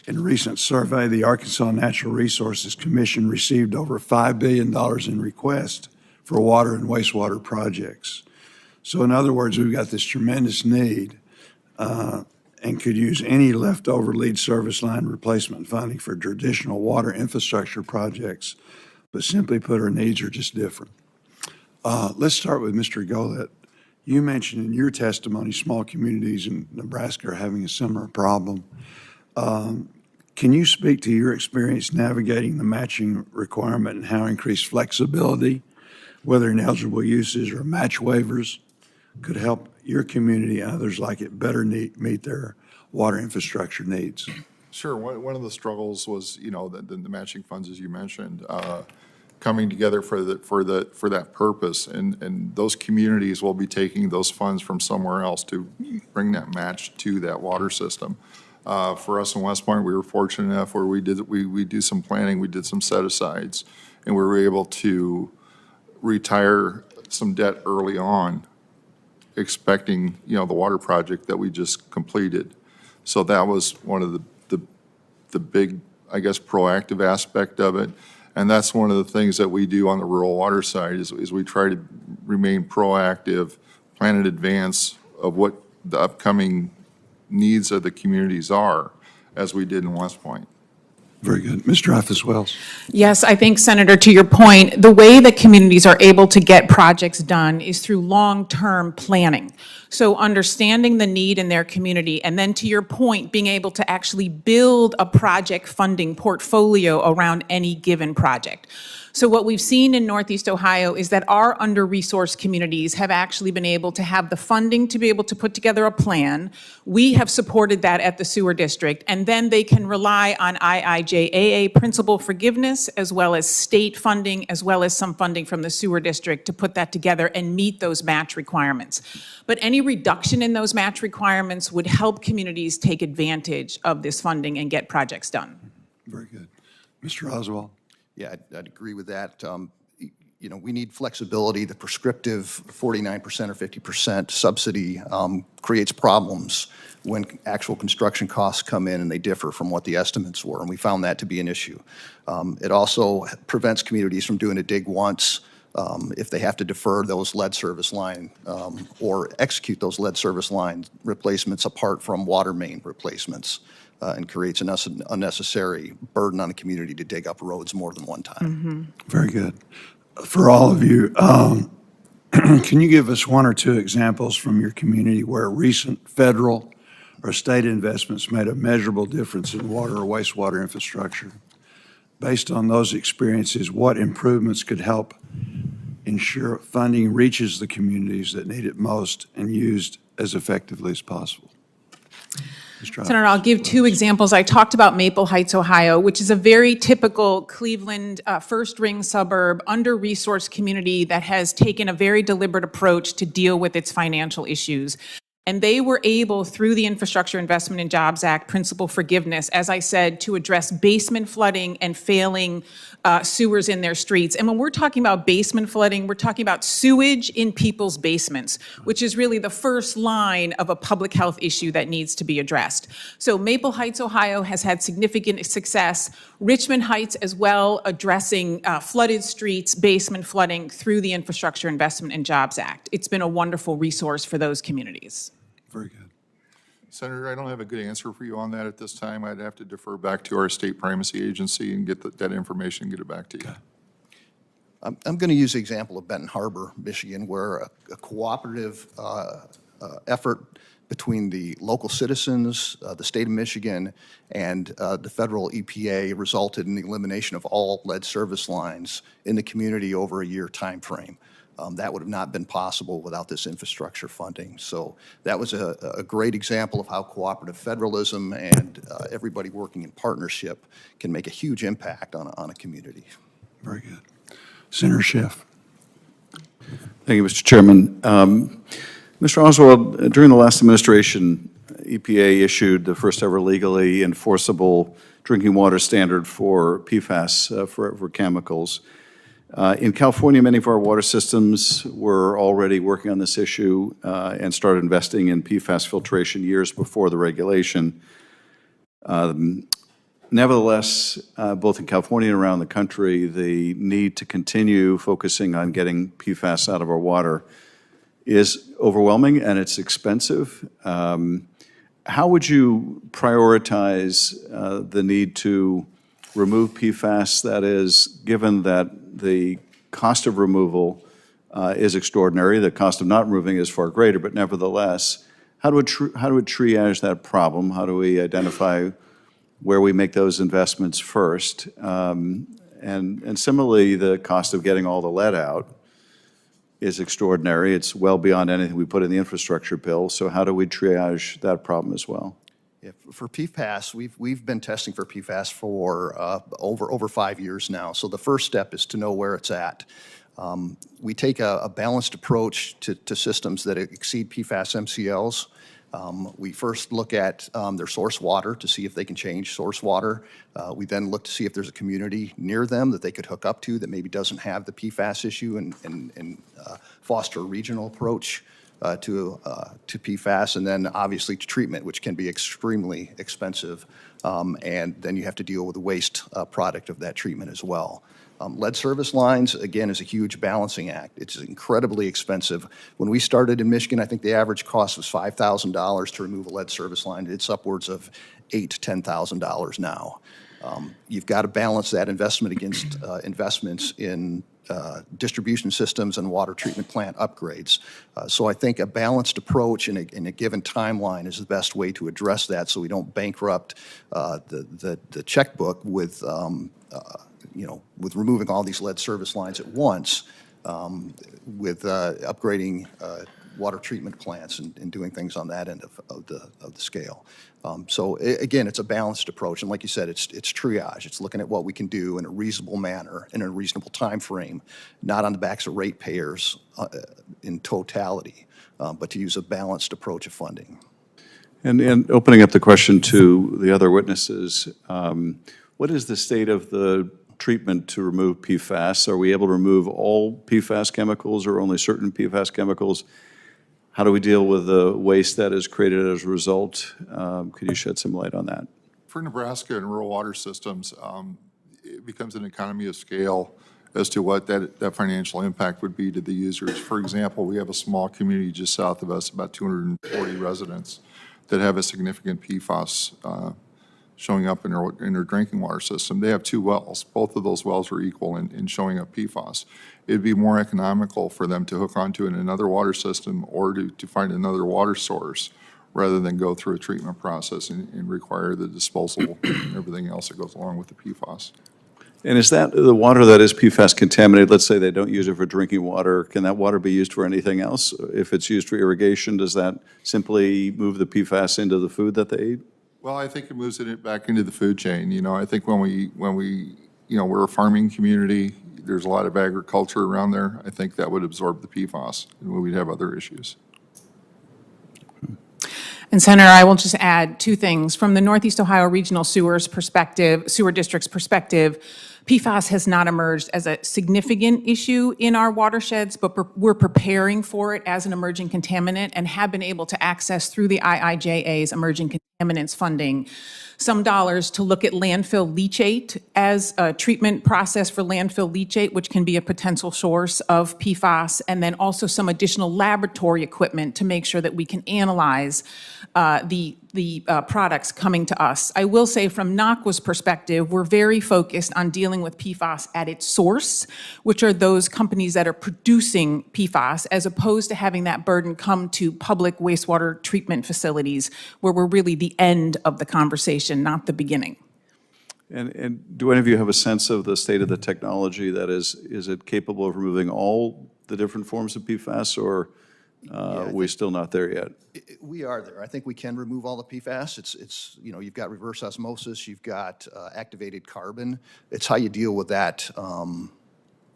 Speaker 3: In a recent survey, the Arkansas Natural Resources Commission received over $5 billion in requests for water and wastewater projects. So in other words, we've got this tremendous need and could use any leftover lead service line replacement funding for traditional water infrastructure projects, but simply put, our needs are just different. Let's start with Mr. Goulette. You mentioned in your testimony small communities in Nebraska are having a similar problem. Can you speak to your experience navigating the matching requirement and how increased flexibility, whether in eligible uses or match waivers, could help your community and others like it better meet their water infrastructure needs?
Speaker 5: Sure. One of the struggles was, you know, the matching funds, as you mentioned, coming together for that purpose, and those communities will be taking those funds from somewhere else to bring that match to that water system. For us in West Point, we were fortunate enough where we did some planning, we did some set-asides, and we were able to retire some debt early on, expecting, you know, the water project that we just completed. So that was one of the big, I guess, proactive aspect of it. And that's one of the things that we do on the rural water side is we try to remain proactive, plan in advance of what the upcoming needs of the communities are, as we did in West Point.
Speaker 3: Very good. Ms. Dreyfuss-Wells.
Speaker 4: Yes, I think, Senator, to your point, the way that communities are able to get projects done is through long-term planning. So understanding the need in their community, and then to your point, being able to actually build a project funding portfolio around any given project. So what we've seen in Northeast Ohio is that our under-resourced communities have actually been able to have the funding to be able to put together a plan. We have supported that at the sewer district, and then they can rely on IIJA principal forgiveness, as well as state funding, as well as some funding from the sewer district to put that together and meet those match requirements. But any reduction in those match requirements would help communities take advantage of this funding and get projects done.
Speaker 3: Very good. Mr. Oswald.
Speaker 6: Yeah, I'd agree with that. You know, we need flexibility. The prescriptive 49% or 50% subsidy creates problems when actual construction costs come in and they differ from what the estimates were, and we found that to be an issue. It also prevents communities from doing a dig once if they have to defer those lead service line or execute those lead service line replacements apart from water main replacements. And creates an unnecessary burden on the community to dig up roads more than one time.
Speaker 4: Mm-hmm.
Speaker 3: Very good. For all of you, can you give us one or two examples from your community where recent federal or state investments made a measurable difference in water or wastewater infrastructure? Based on those experiences, what improvements could help ensure funding reaches the communities that need it most and used as effectively as possible?
Speaker 4: Senator, I'll give two examples. I talked about Maple Heights, Ohio, which is a very typical Cleveland first-ring suburb, under-resourced community that has taken a very deliberate approach to deal with its financial issues. And they were able, through the Infrastructure Investment and Jobs Act principal forgiveness, as I said, to address basement flooding and failing sewers in their streets. And when we're talking about basement flooding, we're talking about sewage in people's basements, which is really the first line of a public health issue that needs to be addressed. So Maple Heights, Ohio has had significant success. Richmond Heights as well, addressing flooded streets, basement flooding through the Infrastructure Investment and Jobs Act. It's been a wonderful resource for those communities.
Speaker 3: Very good.
Speaker 5: Senator, I don't have a good answer for you on that at this time. I'd have to defer back to our state primacy agency and get that information and get it back to you.
Speaker 6: I'm going to use the example of Benton Harbor, Michigan, where a cooperative effort between the local citizens, the state of Michigan, and the federal EPA resulted in the elimination of all lead service lines in the community over a year time frame. That would have not been possible without this infrastructure funding. So that was a great example of how cooperative federalism and everybody working in partnership can make a huge impact on a community.
Speaker 3: Very good. Senator Schiff.
Speaker 2: Thank you, Mr. Chairman. Mr. Oswald, during the last administration, EPA issued the first ever legally enforceable drinking water standard for PFAS, for chemicals. In California, many of our water systems were already working on this issue and started investing in PFAS filtration years before the regulation. Nevertheless, both in California and around the country, the need to continue focusing on getting PFAS out of our water is overwhelming and it's expensive. How would you prioritize the need to remove PFAS? That is, given that the cost of removal is extraordinary, the cost of not removing is far greater, but nevertheless, how do we triage that problem? How do we identify where we make those investments first? And similarly, the cost of getting all the lead out is extraordinary. It's well beyond anything we put in the infrastructure bill. So how do we triage that problem as well?
Speaker 6: Yeah, for PFAS, we've been testing for PFAS for over 5 years now. So the first step is to know where it's at. We take a balanced approach to systems that exceed PFAS MCLs. We first look at their source water to see if they can change source water. We then look to see if there's a community near them that they could hook up to that maybe doesn't have the PFAS issue and foster a regional approach to PFAS, and then obviously to treatment, which can be extremely expensive, and then you have to deal with the waste product of that treatment as well. Lead service lines, again, is a huge balancing act. It's incredibly expensive. When we started in Michigan, I think the average cost was $5,000 to remove a lead service line. It's upwards of $8,000 to $10,000 now. You've got to balance that investment against investments in distribution systems and water treatment plant upgrades. So I think a balanced approach in a given timeline is the best way to address that, so we don't bankrupt the checkbook with with removing all these lead service lines at once, with upgrading water treatment plants and doing things on that end of the scale. So again, it's a balanced approach, and like you said, it's triage. It's looking at what we can do in a reasonable manner, in a reasonable time frame, not on the backs of ratepayers in totality, but to use a balanced approach of funding.
Speaker 2: And opening up the question to the other witnesses, what is the state of the treatment to remove PFAS? Are we able to remove all PFAS chemicals or only certain PFAS chemicals? How do we deal with the waste that is created as a result? Could you shed some light on that?
Speaker 5: For Nebraska and rural water systems, it becomes an economy of scale as to what that financial impact would be to the users. For example, we have a small community just south of us, about 240 residents, that have a significant PFAS showing up in their drinking water system. They have 2 wells. Both of those wells are equal in showing up PFAS. It'd be more economical for them to hook onto another water system or to find another water source rather than go through a treatment process and require the disposal and everything else that goes along with the PFAS.
Speaker 2: And is that, the water that is PFAS contaminated, let's say they don't use it for drinking water, can that water be used for anything else? If it's used for irrigation, does that simply move the PFAS into the food that they eat?
Speaker 5: Well, I think it moves it back into the food chain. You know, I think when we, we're a farming community, there's a lot of agriculture around there. I think that would absorb the PFAS, and we'd have other issues.
Speaker 4: And Senator, I will just add two things. From the Northeast Ohio Regional Sewer District's perspective, PFAS has not emerged as a significant issue in our watersheds, but we're preparing for it as an emerging contaminant and have been able to access through the IIJA's emerging contaminants funding some dollars to look at landfill leachate as a treatment process for landfill leachate, which can be a potential source of PFAS, and then also some additional laboratory equipment to make sure that we can analyze the products coming to us. I will say from NACWA's perspective, we're very focused on dealing with PFAS at its source, which are those companies that are producing PFAS, as opposed to having that burden come to public wastewater treatment facilities, where we're really the end of the conversation, not the beginning.
Speaker 2: And do any of you have a sense of the state of the technology that is it capable of removing all the different forms of PFAS, or we're still not there yet?
Speaker 6: We are there. I think we can remove all the PFAS. It's you've got reverse osmosis, you've got activated carbon. It's how you deal with that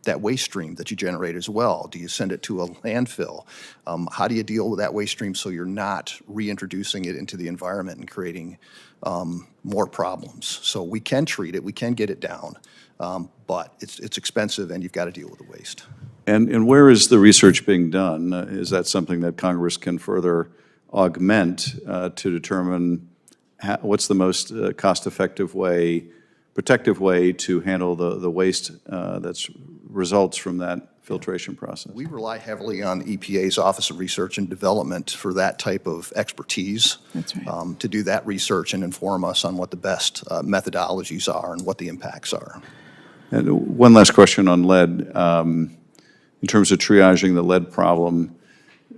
Speaker 6: that waste stream that you generate as well. Do you send it to a landfill? How do you deal with that waste stream so you're not reintroducing it into the environment and creating more problems? So we can treat it, we can get it down, but it's expensive and you've got to deal with the waste.
Speaker 2: And where is the research being done? Is that something that Congress can further augment to determine what's the most cost-effective way, protective way to handle the waste that results from that filtration process?
Speaker 6: We rely heavily on EPA's Office of Research and Development for that type of expertise.
Speaker 4: That's right.
Speaker 6: To do that research and inform us on what the best methodologies are and what the impacts are.
Speaker 2: And one last question on lead. In terms of triaging the lead problem,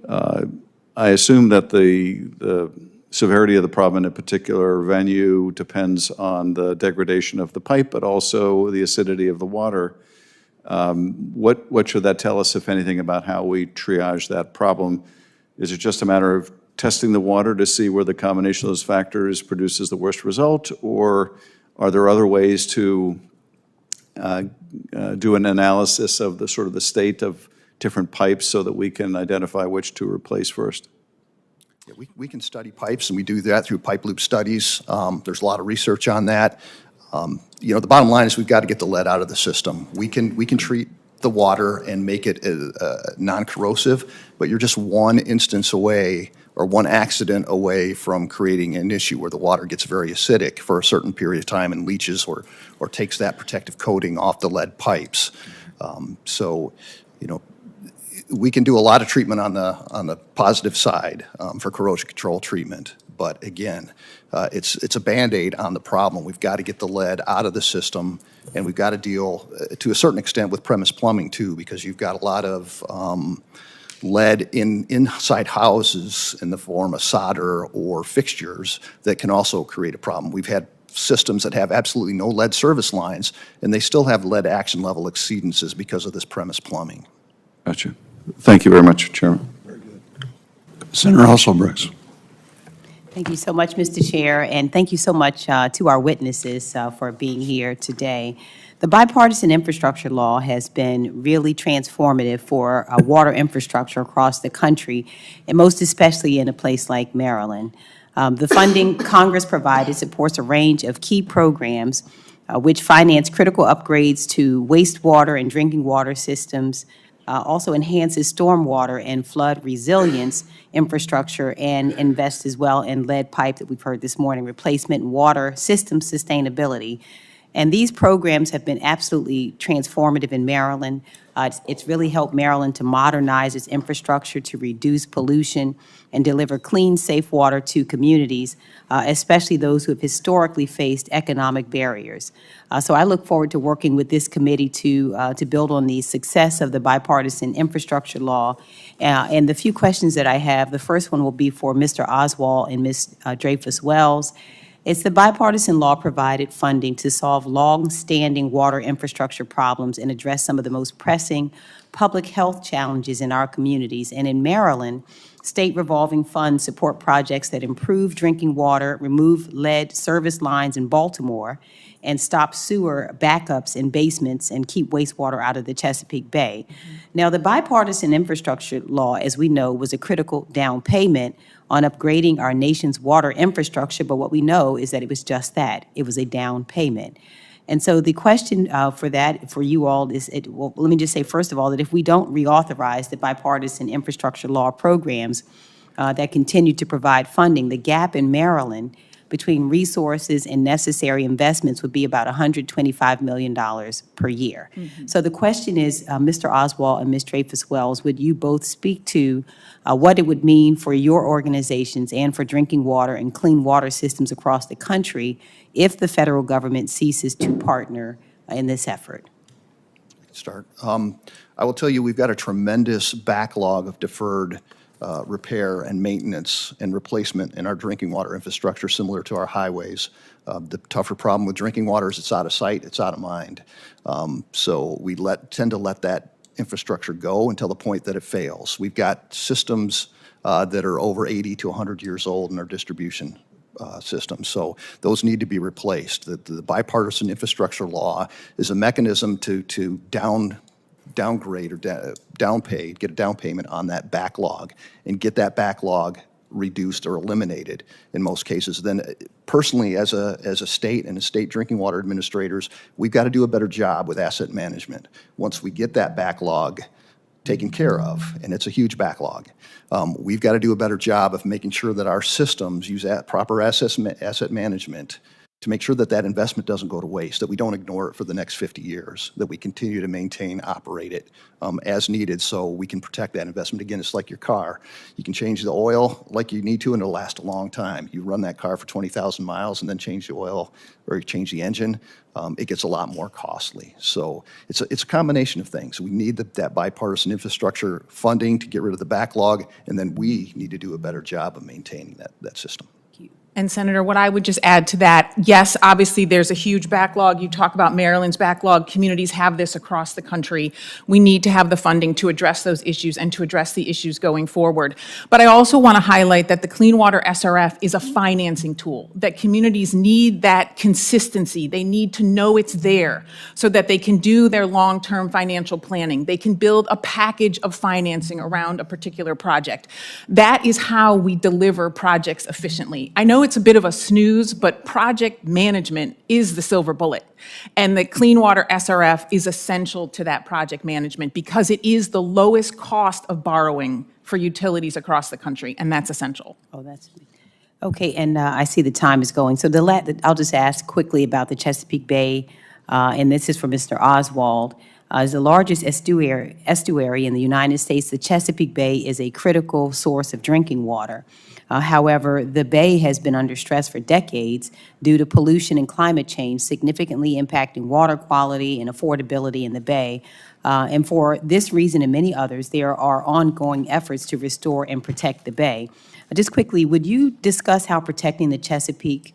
Speaker 2: I assume that the severity of the problem in a particular venue depends on the degradation of the pipe, but also the acidity of the water. What should that tell us, if anything, about how we triage that problem? Is it just a matter of testing the water to see where the combination of those factors produces the worst result, or are there other ways to do an analysis of the sort of the state of different pipes so that we can identify which to replace first?
Speaker 6: Yeah, we can study pipes, and we do that through pipe loop studies. There's a lot of research on that. The bottom line is we've got to get the lead out of the system. We can treat the water and make it non-corrosive, but you're just one instance away or one accident away from creating an issue where the water gets very acidic for a certain period of time and leaches or takes that protective coating off the lead pipes. We can do a lot of treatment on the positive side for corrosion control treatment, but again, it's a Band-Aid on the problem. We've got to get the lead out of the system, and we've got to deal to a certain extent with premise plumbing too, because you've got a lot of lead inside houses in the form of solder or fixtures that can also create a problem. We've had systems that have absolutely no lead service lines, and they still have lead action level exceedances because of this premise plumbing.
Speaker 2: Gotcha. Thank you very much, Chairman.
Speaker 3: Very good. Senator Hasselbrooks.
Speaker 8: Thank you so much, Mr. Chair, and thank you so much to our witnesses for being here today. The bipartisan infrastructure law has been really transformative for water infrastructure across the country, and most especially in a place like Maryland. The funding Congress provided supports a range of key programs which finance critical upgrades to wastewater and drinking water systems, also enhances stormwater and flood resilience infrastructure, and invests as well in lead pipe that we've heard this morning, replacement and water system sustainability. And these programs have been absolutely transformative in Maryland. It's really helped Maryland to modernize its infrastructure, to reduce pollution, and deliver clean, safe water to communities, especially those who have historically faced economic barriers. So I look forward to working with this committee to build on the success of the bipartisan infrastructure law. And the few questions that I have, the first one will be for Mr. Oswald and Ms. Dreyfuss-Wells. It's the bipartisan law provided funding to solve long-standing water infrastructure problems and address some of the most pressing public health challenges in our communities. And in Maryland, state revolving funds support projects that improve drinking water, remove lead service lines in Baltimore, and stop sewer backups in basements and keep wastewater out of the Chesapeake Bay. Now, the bipartisan infrastructure law, as we know, was a critical down payment on upgrading our nation's water infrastructure, but what we know is that it was just that. It was a down payment. And so the question for you all is, well, let me just say, first of all, that if we don't reauthorize the bipartisan infrastructure law programs that continue to provide funding, the gap in Maryland between resources and necessary investments would be about $125 million per year. So the question is, Mr. Oswald and Ms. Dreyfuss-Wells, would you both speak to what it would mean for your organizations and for drinking water and clean water systems across the country if the federal government ceases to partner in this effort?
Speaker 6: Start. I will tell you, we've got a tremendous backlog of deferred repair and maintenance and replacement in our drinking water infrastructure, similar to our highways. The tougher problem with drinking water is it's out of sight, it's out of mind. So we tend to let that infrastructure go until the point that it fails. We've got systems that are over 80 to 100 years old in our distribution system. So those need to be replaced. The bipartisan infrastructure law is a mechanism to downgrade or get a down payment on that backlog and get that backlog reduced or eliminated in most cases. Then personally, as a state and as state drinking water administrators, we've got to do a better job with asset management. Once we get that backlog taken care of, and it's a huge backlog, we've got to do a better job of making sure that our systems use proper asset management to make sure that that investment doesn't go to waste, that we don't ignore it for the next 50 years, that we continue to maintain, operate it as needed so we can protect that investment. Again, it's like your car. You can change the oil like you need to and it'll last a long time. You run that car for 20,000 miles and then change the oil or change the engine, it gets a lot more costly. So it's a combination of things. We need that bipartisan infrastructure funding to get rid of the backlog, and then we need to do a better job of maintaining that system.
Speaker 4: And Senator, what I would just add to that, yes, obviously there's a huge backlog. You talk about Maryland's backlog. Communities have this across the country. We need to have the funding to address those issues and to address the issues going forward. But I also want to highlight that the Clean Water SRF is a financing tool, that communities need that consistency. They need to know it's there so that they can do their long-term financial planning. They can build a package of financing around a particular project. That is how we deliver projects efficiently. I know it's a bit of a snooze, but project management is the silver bullet. And the Clean Water SRF is essential to that project management because it is the lowest cost of borrowing for utilities across the country, and that's essential.
Speaker 8: Oh, that's okay. And I see the time is going. So I'll just ask quickly about the Chesapeake Bay, and this is for Mr. Oswald. As the largest estuary in the United States, the Chesapeake Bay is a critical source of drinking water. However, the bay has been under stress for decades due to pollution and climate change, significantly impacting water quality and affordability in the bay. And for this reason and many others, there are ongoing efforts to restore and protect the bay. Just quickly, would you discuss how protecting the Chesapeake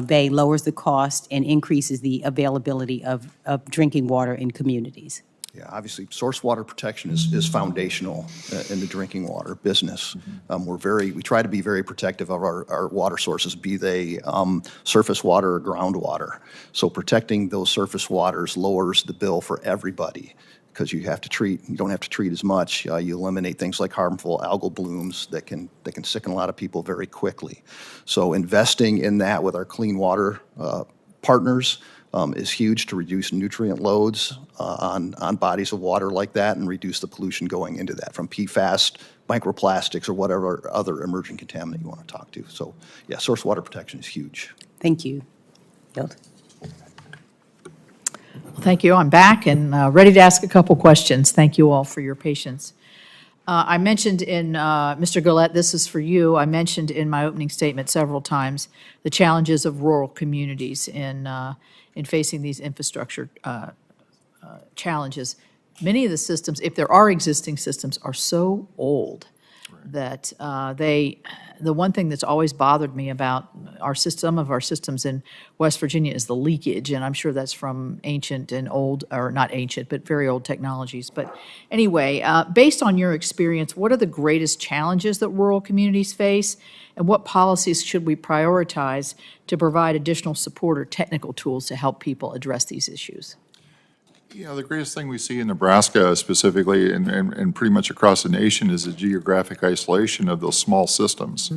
Speaker 8: Bay lowers the cost and increases the availability of drinking water in communities?
Speaker 6: Yeah, obviously, source water protection is foundational in the drinking water business. We try to be very protective of our water sources, be they surface water or groundwater. So protecting those surface waters lowers the bill for everybody because you don't have to treat as much. You eliminate things like harmful algal blooms that can sicken a lot of people very quickly. So investing in that with our clean water partners is huge to reduce nutrient loads on bodies of water like that and reduce the pollution going into that from PFAS, microplastics, or whatever other emerging contaminant you want to talk to. So yeah, source water protection is huge.
Speaker 8: Thank you. Yield.
Speaker 1: Thank you. I'm back and ready to ask a couple questions. Thank you all for your patience. I mentioned in, Mr. Goulette, this is for you. I mentioned in my opening statement several times the challenges of rural communities in facing these infrastructure challenges. Many of the systems, if there are existing systems, are so old that the one thing that's always bothered me about some of our systems in West Virginia is the leakage, and I'm sure that's from ancient and old, or not ancient, but very old technologies. But anyway, based on your experience, what are the greatest challenges that rural communities face, and what policies should we prioritize to provide additional support or technical tools to help people address these issues?
Speaker 5: You know, the greatest thing we see in Nebraska specifically and pretty much across the nation is the geographic isolation of those small systems.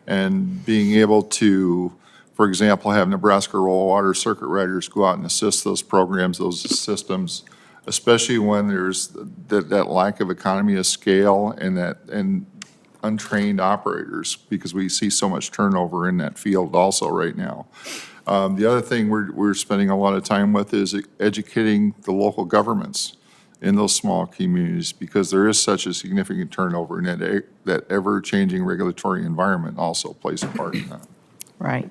Speaker 5: And being able to, for example, have Nebraska Rural Water Circuit Riders go out and assist those programs, those systems, especially when there's that lack of economy of scale and untrained operators, because we see so much turnover in that field also right now. The other thing we're spending a lot of time with is educating the local governments in those small communities, because there is such a significant turnover, and that ever-changing regulatory environment also plays a part in that.
Speaker 1: Right.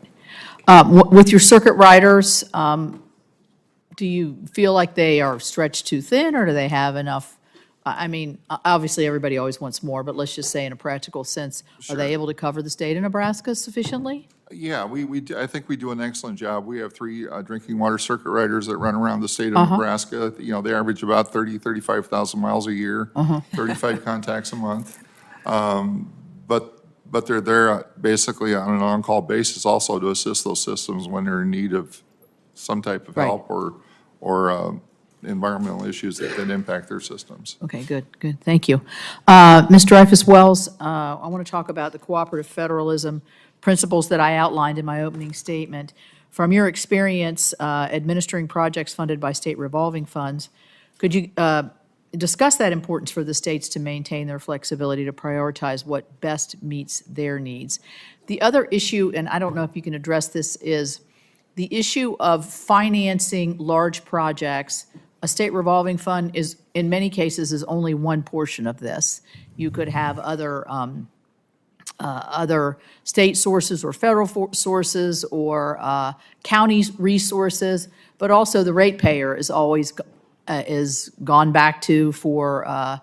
Speaker 1: With your circuit riders, do you feel like they are stretched too thin, or do they have enough? I mean, obviously, everybody always wants more, but let's just say in a practical sense, are they able to cover the state of Nebraska sufficiently?
Speaker 5: Yeah, I think we do an excellent job. We have 3 drinking water circuit riders that run around the state of Nebraska. You know, they average about 35,000 miles a year, 35 contacts a month. But they're there basically on an on-call basis also to assist those systems when they're in need of some type of help or environmental issues that impact their systems.
Speaker 1: Okay, good. Thank you. Ms. Dreyfuss-Wells, I want to talk about the cooperative federalism principles that I outlined in my opening statement. From your experience administering projects funded by state revolving funds, could you discuss that importance for the states to maintain their flexibility to prioritize what best meets their needs? The other issue, and I don't know if you can address this, is the issue of financing large projects. A state revolving fund is, in many cases, is only one portion of this. You could have other state sources or federal sources or county resources, but also the ratepayer is always is gone back to for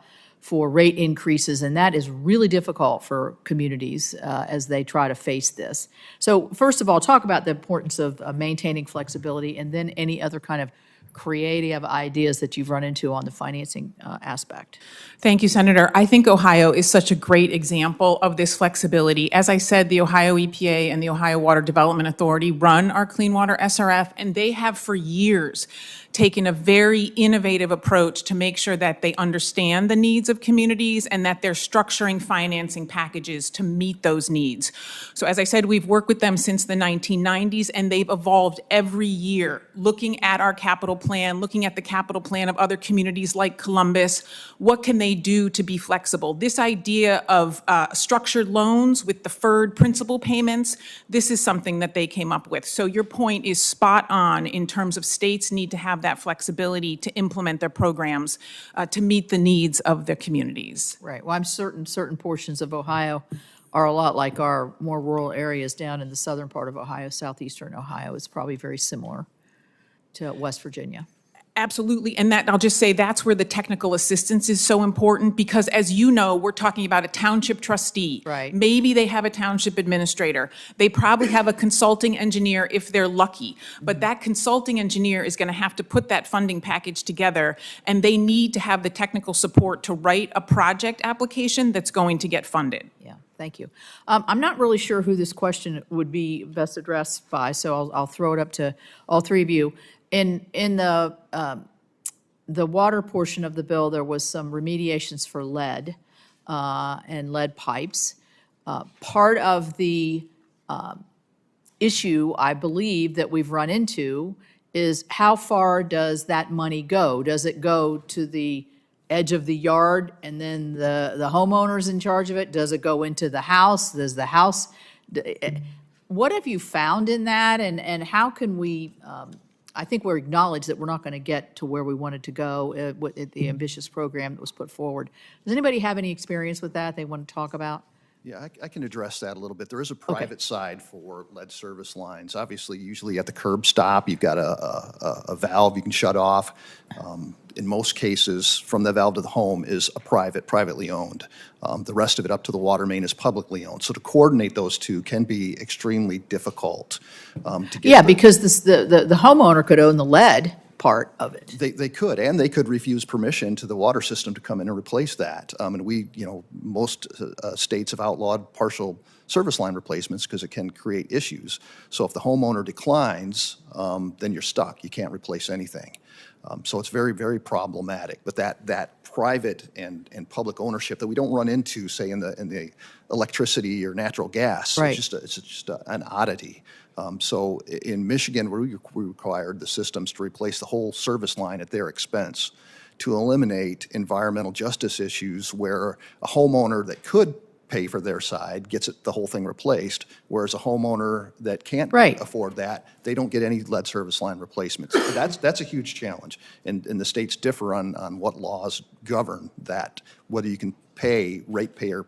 Speaker 1: rate increases, and that is really difficult for communities as they try to face this. So first of all, talk about the importance of maintaining flexibility, and then any other kind of creative ideas that you've run into on the financing aspect.
Speaker 4: Thank you, Senator. I think Ohio is such a great example of this flexibility. As I said, the Ohio EPA and the Ohio Water Development Authority run our Clean Water SRF, and they have for years taken a very innovative approach to make sure that they understand the needs of communities and that they're structuring financing packages to meet those needs. So as I said, we've worked with them since the 1990s, and they've evolved every year, looking at our capital plan, looking at the capital plan of other communities like Columbus. What can they do to be flexible? This idea of structured loans with deferred principal payments, this is something that they came up with. So your point is spot on in terms of states need to have that flexibility to implement their programs to meet the needs of their communities.
Speaker 1: Right. Well, I'm certain portions of Ohio are a lot like our more rural areas down in the southern part of Ohio, southeastern Ohio. It's probably very similar to West Virginia.
Speaker 4: Absolutely, and that I'll just say that's where the technical assistance is so important, because as you know, we're talking about a township trustee.
Speaker 1: Right.
Speaker 4: Maybe they have a township administrator. They probably have a consulting engineer if they're lucky, but that consulting engineer is going to have to put that funding package together, and they need to have the technical support to write a project application that's going to get funded.
Speaker 1: Yeah, thank you. I'm not really sure who this question would be best addressed by, so I'll throw it up to all three of you. In the water portion of the bill, there was some remediations for lead and lead pipes. Part of the issue, I believe, that we've run into is how far does that money go? Does it go to the edge of the yard and then the homeowner's in charge of it? Does it go into the house? Does the house? What have you found in that, and how can we I think we're acknowledged that we're not going to get to where we wanted to go with the ambitious program that was put forward. Does anybody have any experience with that they want to talk about?
Speaker 6: Yeah, I can address that a little bit. There is a private side for lead service lines. Obviously, usually at the curb stop, you've got a valve you can shut off. In most cases, from the valve to the home is privately owned. The rest of it up to the water main is publicly owned. So to coordinate those two can be extremely difficult to get.
Speaker 1: Yeah, because the homeowner could own the lead part of it.
Speaker 6: They could, and they could refuse permission to the water system to come in and replace that. And most states have outlawed partial service line replacements because it can create issues. So if the homeowner declines, then you're stuck. You can't replace anything. So it's very, very problematic. But that private and public ownership that we don't run into, say, in the electricity or natural gas,
Speaker 1: Right.
Speaker 6: it's just an oddity. So in Michigan, we required the systems to replace the whole service line at their expense to eliminate environmental justice issues where a homeowner that could pay for their side gets the whole thing replaced, whereas a homeowner that can't
Speaker 1: Right.
Speaker 6: afford that, they don't get any lead service line replacements. That's a huge challenge, and the states differ on what laws govern that, whether you can pay ratepayer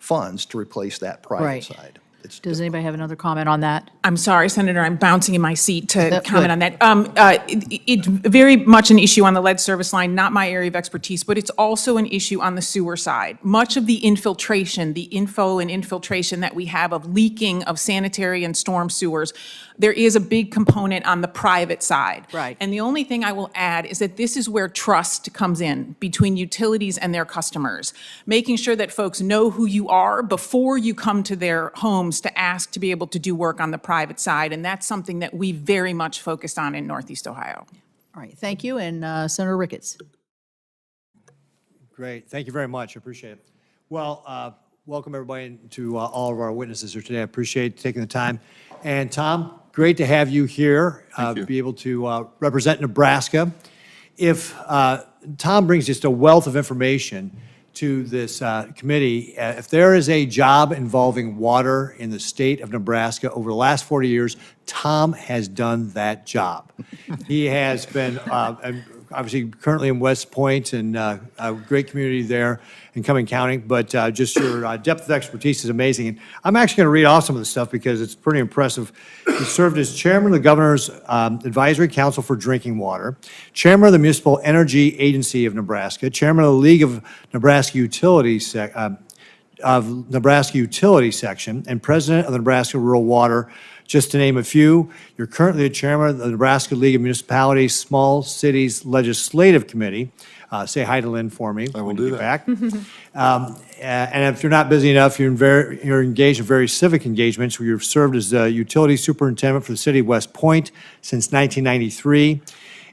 Speaker 6: funds to replace that private
Speaker 1: Right.
Speaker 6: side. It's
Speaker 1: Does anybody have another comment on that?
Speaker 4: I'm sorry, Senator, I'm bouncing in my seat to
Speaker 1: That's
Speaker 4: comment
Speaker 1: good.
Speaker 4: on that. It's very much an issue on the lead service line, not my area of expertise, but it's also an issue on the sewer side. Much of the infiltration, the info and infiltration that we have of leaking of sanitary and storm sewers, there is a big component on the private side.
Speaker 1: Right.
Speaker 4: And the only thing I will add is that this is where trust comes in between utilities and their customers, making sure that folks know who you are before you come to their homes to ask to be able to do work on the private side. And that's something that we very much focused on in Northeast Ohio.
Speaker 1: All right, thank you, and Senator Ricketts.
Speaker 9: Great. Thank you very much. I appreciate it. Well, welcome everybody to all of our witnesses here today. I appreciate taking the time. And Tom, great to have you here,
Speaker 5: Thank you.
Speaker 9: be able to represent Nebraska. If Tom brings just a wealth of information to this committee, if there is a job involving water in the state of Nebraska over the last 40 years, Tom has done that job. He has been obviously currently in West Point and a great community there in Cumming County, but just your depth of expertise is amazing. And I'm actually going to read off some of the stuff because it's pretty impressive. He served as chairman of the Governor's Advisory Council for Drinking Water, chairman of the Municipal Energy Agency of Nebraska, chairman of the League of Nebraska Utilities Section, and president of the Nebraska Rural Water, just to name a few. You're currently the chairman of the Nebraska League of Municipalities Small Cities Legislative Committee. Say hi to Lynn for me when you
Speaker 5: do
Speaker 9: get
Speaker 5: that.
Speaker 9: back. And if you're not busy enough, you're engaged in various civic engagements where you've served as the utility superintendent for the city of West Point since 1993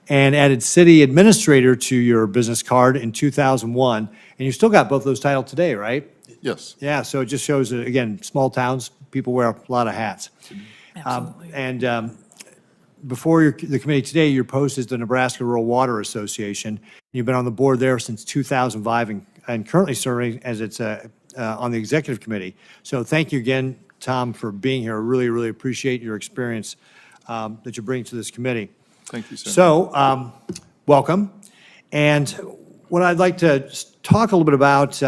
Speaker 9: and added city administrator to your business card in 2001. And you still got both those titles today, right?
Speaker 5: Yes.
Speaker 9: Yeah, so it just shows that, again, small towns, people wear a lot of hats.
Speaker 4: Absolutely.
Speaker 9: Before the committee today, your post is the Nebraska Rural Water Association. You've been on the board there since 2005 and currently serving as its on the executive committee. So thank you again, Tom, for being here. I really, really appreciate your experience that you bring to this committee.
Speaker 5: Thank you, Senator.
Speaker 9: So, welcome. And what I'd like to talk a little bit about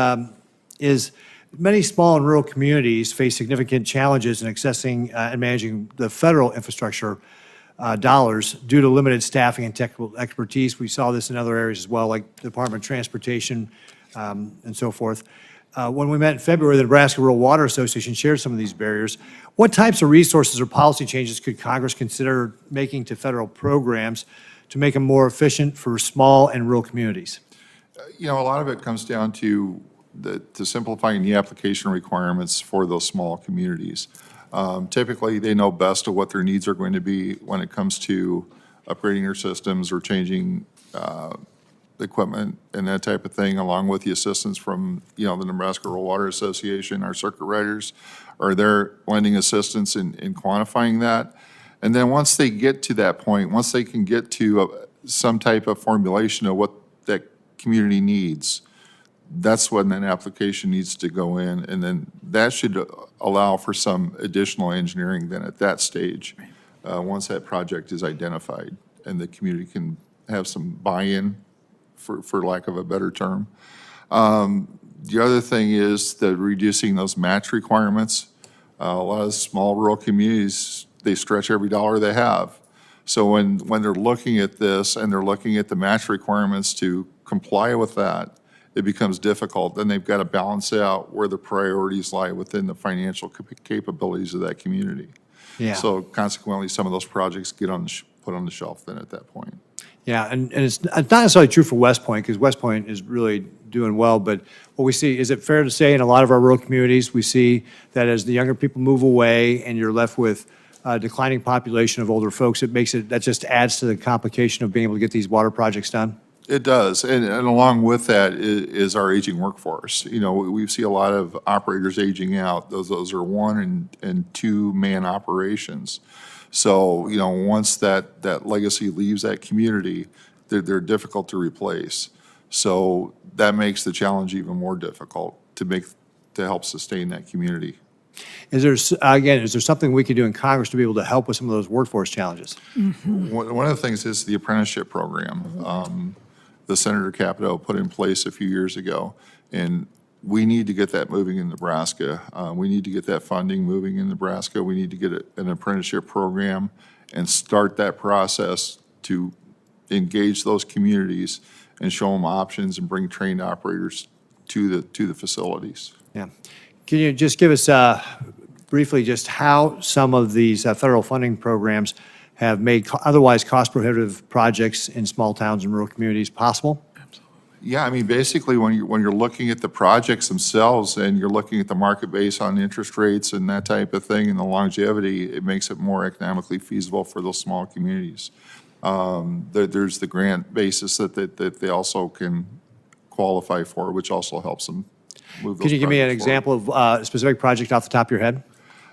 Speaker 9: is many small and rural communities face significant challenges in accessing and managing the federal infrastructure dollars due to limited staffing and technical expertise. We saw this in other areas as well, like the Department of Transportation and so forth. When we met in February, the Nebraska Rural Water Association shared some of these barriers. What types of resources or policy changes could Congress consider making to federal programs to make them more efficient for small and rural communities?
Speaker 5: A lot of it comes down to simplifying the application requirements for those small communities. Typically, they know best of what their needs are going to be when it comes to upgrading their systems or changing equipment and that type of thing, along with the assistance from, the Nebraska Rural Water Association. Our circuit riders are there lending assistance in quantifying that. And then once they get to that point, once they can get to some type of formulation of what that community needs, that's when an application needs to go in, and then that should allow for some additional engineering then at that stage once that project is identified, and the community can have some buy-in, for lack of a better term. The other thing is that reducing those match requirements. A lot of small rural communities, they stretch every dollar they have. So when they're looking at this and they're looking at the match requirements to comply with that, it becomes difficult. Then they've got to balance out where the priorities lie within the financial capabilities of that community.
Speaker 9: Yeah.
Speaker 5: So consequently, some of those projects get put on the shelf then at that point.
Speaker 9: Yeah, and it's not necessarily true for West Point, because West Point is really doing well, but what we see, is it fair to say in a lot of our rural communities, we see that as the younger people move away and you're left with a declining population of older folks, that just adds to the complication of being able to get these water projects done?
Speaker 5: It does, and along with that is our aging workforce. You know, we see a lot of operators aging out. Those are one and two man operations. So, you know, once that legacy leaves that community, they're difficult to replace. So that makes the challenge even more difficult to help sustain that community.
Speaker 9: Is there something we could do in Congress to be able to help with some of those workforce challenges?
Speaker 5: One of the things is the apprenticeship program. The Senator Capito put in place a few years ago, and we need to get that moving in Nebraska. We need to get that funding moving in Nebraska. We need to get an apprenticeship program and start that process to engage those communities and show them options and bring trained operators to the facilities.
Speaker 9: Yeah. Can you just give us briefly just how some of these federal funding programs have made otherwise cost-prohibitive projects in small towns and rural communities possible?
Speaker 5: Yeah, I mean, basically, when you're looking at the projects themselves and you're looking at the market base on interest rates and that type of thing and the longevity, it makes it more economically feasible for those small communities. There's the grant basis that they also can qualify for, which also helps them move those.
Speaker 9: Can you give me an
Speaker 5: projects
Speaker 9: example of a specific project off the top of your head?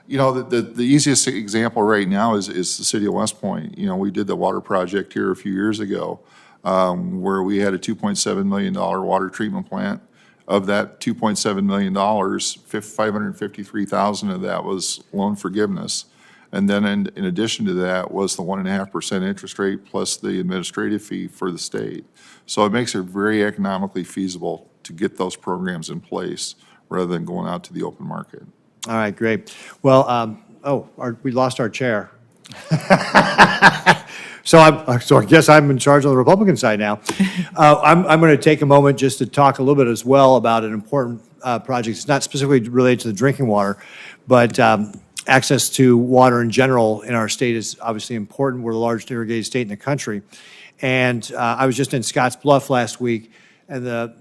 Speaker 5: You know, the easiest example right now is the city of West Point. You know, we did the water project here a few years ago, where we had a $2.7 million water treatment plant. Of that $2.7 million, $553,000 of that was loan forgiveness. And then in addition to that was the 1.5% interest rate plus the administrative fee for the state. So it makes it very economically feasible to get those programs in place rather than going out to the open market.
Speaker 9: All right, great. Well, we lost our chair. So I guess I'm in charge on the Republican side now. I'm going to take a moment just to talk a little bit as well about an important project. It's not specifically related to the drinking water, but access to water in general in our state is obviously important. We're the largest irrigated state in the country. And I was just in Scotts Bluff last week, and the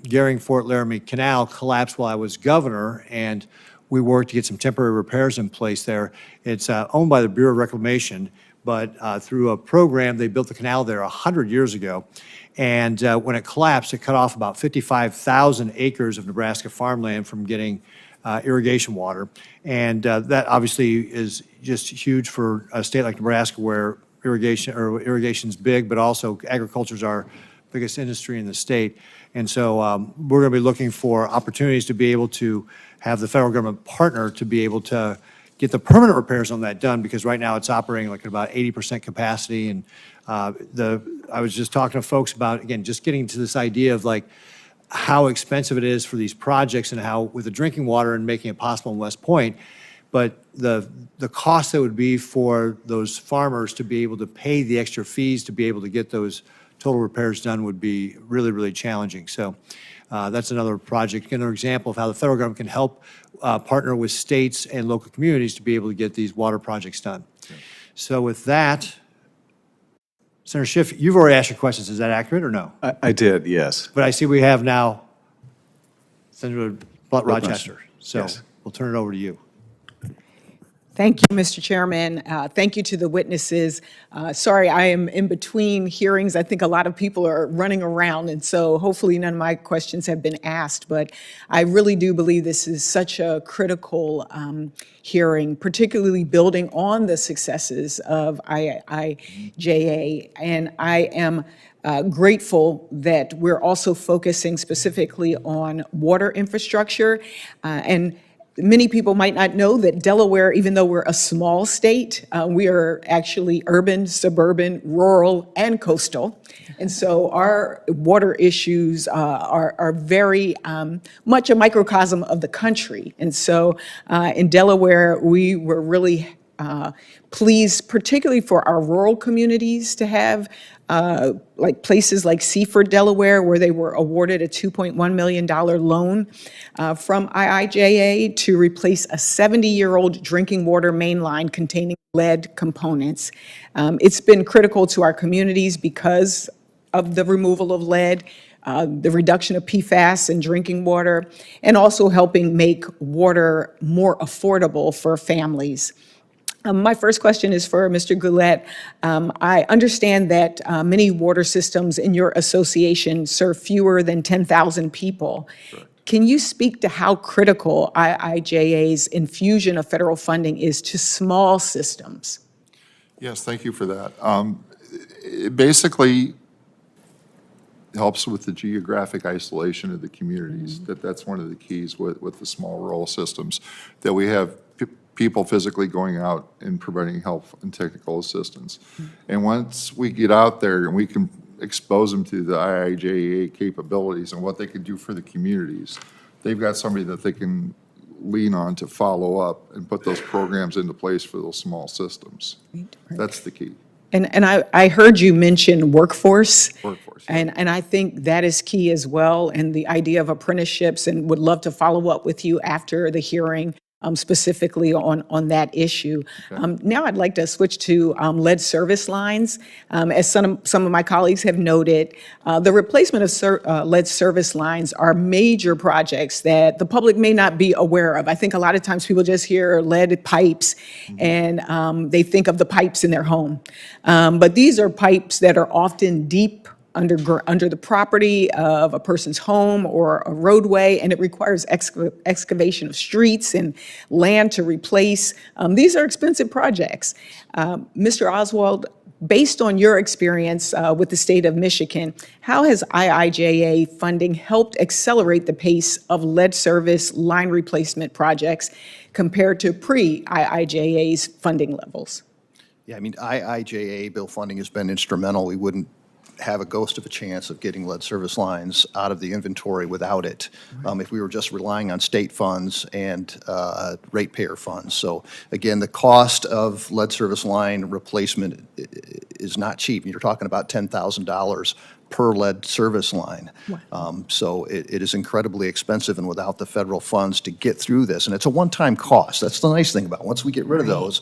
Speaker 9: Gering-Fort Laramie Canal collapsed while I was governor, and we worked to get some temporary repairs in place there. It's owned by the Bureau of Reclamation, but through a program, they built the canal there 100 years ago. And when it collapsed, it cut off about 55,000 acres of Nebraska farmland from getting irrigation water. And that obviously is just huge for a state like Nebraska, where irrigation's big, but also agriculture's our biggest industry in the state. And so we're going to be looking for opportunities to be able to have the federal government partner to be able to get the permanent repairs on that done, because right now it's operating like at about 80% capacity. And I was just talking to folks about, again, just getting to this idea of like how expensive it is for these projects and how with the drinking water and making it possible in West Point, but the cost that would be for those farmers to be able to pay the extra fees to be able to get those total repairs done would be really, really challenging. So that's another project, another example of how the federal government can help partner with states and local communities to be able to get these water projects done. So with that, Senator Schiff, you've already asked your questions. Is that accurate or no?
Speaker 2: I did, yes.
Speaker 9: But I see we have now Senator Rochester. So
Speaker 2: Yes.
Speaker 9: we'll turn it over to you.
Speaker 10: Thank you, Mr. Chairman. Thank you to the witnesses. Sorry, I am in between hearings. I think a lot of people are running around, and so hopefully none of my questions have been asked. But I really do believe this is such a critical hearing, particularly building on the successes of IIJA. And I am grateful that we're also focusing specifically on water infrastructure and Many people might not know that Delaware, even though we're a small state, we are actually urban, suburban, rural, and coastal. And so our water issues are very much a microcosm of the country. And so in Delaware, we were really pleased, particularly for our rural communities, to have like places like Seaford, Delaware, where they were awarded a $2.1 million loan from IIJA to replace a 70-year-old drinking water main line containing lead components. It's been critical to our communities because of the removal of lead, the reduction of PFAS in drinking water, and also helping make water more affordable for families. My first question is for Mr. Goulette. I understand that many water systems in your association serve fewer than 10,000 people. Right. Can you speak to how critical IIJA's infusion of federal funding is to small systems?
Speaker 5: Yes, thank you for that. It basically helps with the geographic isolation of the communities. That's one of the keys with the small rural systems, that we have people physically going out and providing help and technical assistance. And once we get out there and we can expose them to the IIJA capabilities and what they can do for the communities, they've got somebody that they can lean on to follow up and put those programs into place for those small systems. That's the key.
Speaker 10: And I heard you mention workforce.
Speaker 5: Workforce.
Speaker 10: And I think that is key as well, and the idea of apprenticeships, and would love to follow up with you after the hearing specifically on that issue. Okay. Now I'd like to switch to lead service lines. As some of my colleagues have noted, the replacement of lead service lines are major projects that the public may not be aware of. I think a lot of times people just hear lead pipes and they think of the pipes in their home. But these are pipes that are often deep under the property of a person's home or a roadway, and it requires excavation of streets and land to replace. These are expensive projects. Mr. Oswald, based on your experience with the state of Michigan, how has IIJA funding helped accelerate the pace of lead service line replacement projects compared to pre-IIJA's funding levels?
Speaker 6: Yeah, I mean, IIJA bill funding has been instrumental. We wouldn't have a ghost of a chance of getting lead service lines out of the inventory without it, if we were just relying on state funds and ratepayer funds. So again, the cost of lead service line replacement is not cheap. You're talking about $10,000 per lead service line. So it is incredibly expensive, and without the federal funds to get through this, and it's a one-time cost. That's the nice thing about it. Once we get rid of those,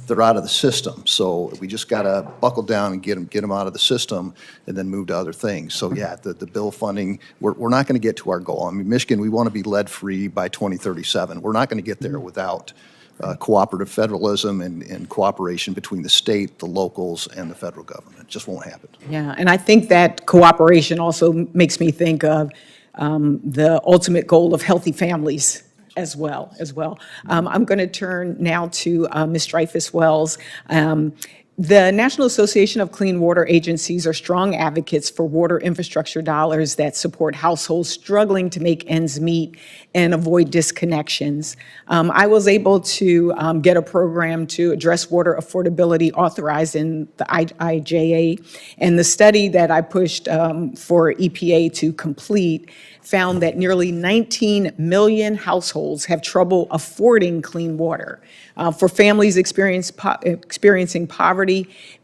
Speaker 6: they're out of the system. So we just got to buckle down and get them out of the system and then move to other things. So yeah, the bill funding, we're not going to get to our goal. I mean, Michigan, we want to be lead-free by 2037. We're not going to get there without cooperative federalism and cooperation between the state, the locals, and the federal government. It just won't happen.
Speaker 10: Yeah, and I think that cooperation also makes me think of the ultimate goal of healthy families as well. I'm going to turn now to Ms. Dreyfuss-Wells. The National Association of Clean Water Agencies are strong advocates for water infrastructure dollars that support households struggling to make ends meet and avoid disconnections. I was able to get a program to address water affordability authorized in the IIJA, and the study that I pushed for EPA to complete found that nearly 19 million households have trouble affording clean water. For families experiencing poverty,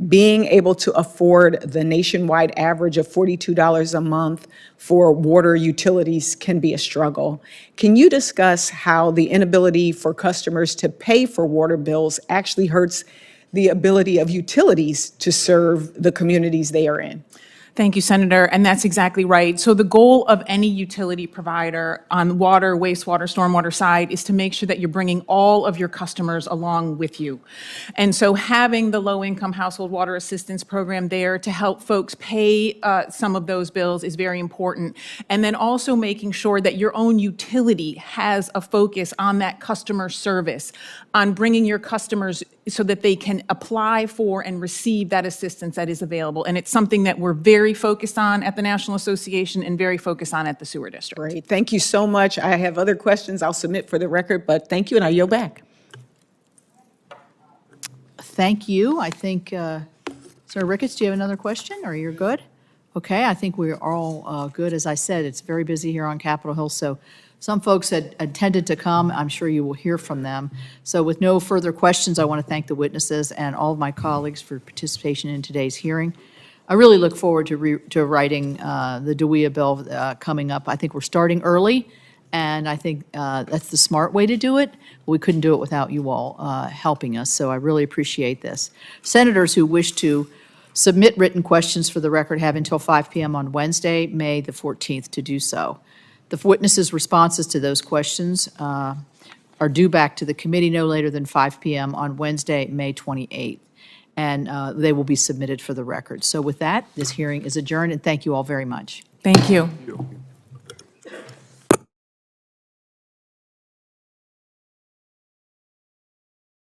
Speaker 10: being able to afford the nationwide average of $42 a month for water utilities can be a struggle. Can you discuss how the inability for customers to pay for water bills actually hurts the ability of utilities to serve the communities they are in?
Speaker 4: Thank you, Senator, and that's exactly right. So the goal of any utility provider on the water, wastewater, stormwater side is to make sure that you're bringing all of your customers along with you. And so having the low-income household water assistance program there to help folks pay some of those bills is very important. And then also making sure that your own utility has a focus on that customer service, on bringing your customers so that they can apply for and receive that assistance that is available. And it's something that we're very focused on at the National Association and very focused on at the Sewer District.
Speaker 10: Great, thank you so much. I have other questions I'll submit for the record, but thank you, and I yield back.
Speaker 1: Thank you. I think, Senator Ricketts, do you have another question, or you're good? Okay, I think we're all good. As I said, it's very busy here on Capitol Hill, so some folks had intended to come. I'm sure you will hear from them. So with no further questions, I want to thank the witnesses and all of my colleagues for participation in today's hearing. I really look forward to writing the DWIA bill coming up. I think we're starting early, and I think that's the smart way to do it. We couldn't do it without you all helping us, so I really appreciate this. Senators who wish to submit written questions for the record have until 5 p.m. on Wednesday, May the 14th, to do so. The witnesses' responses to those questions are due back to the committee no later than 5 p.m. on Wednesday, May 28th, and they will be submitted for the record. So with that, this hearing is adjourned, and thank you all very much.
Speaker 4: Thank you.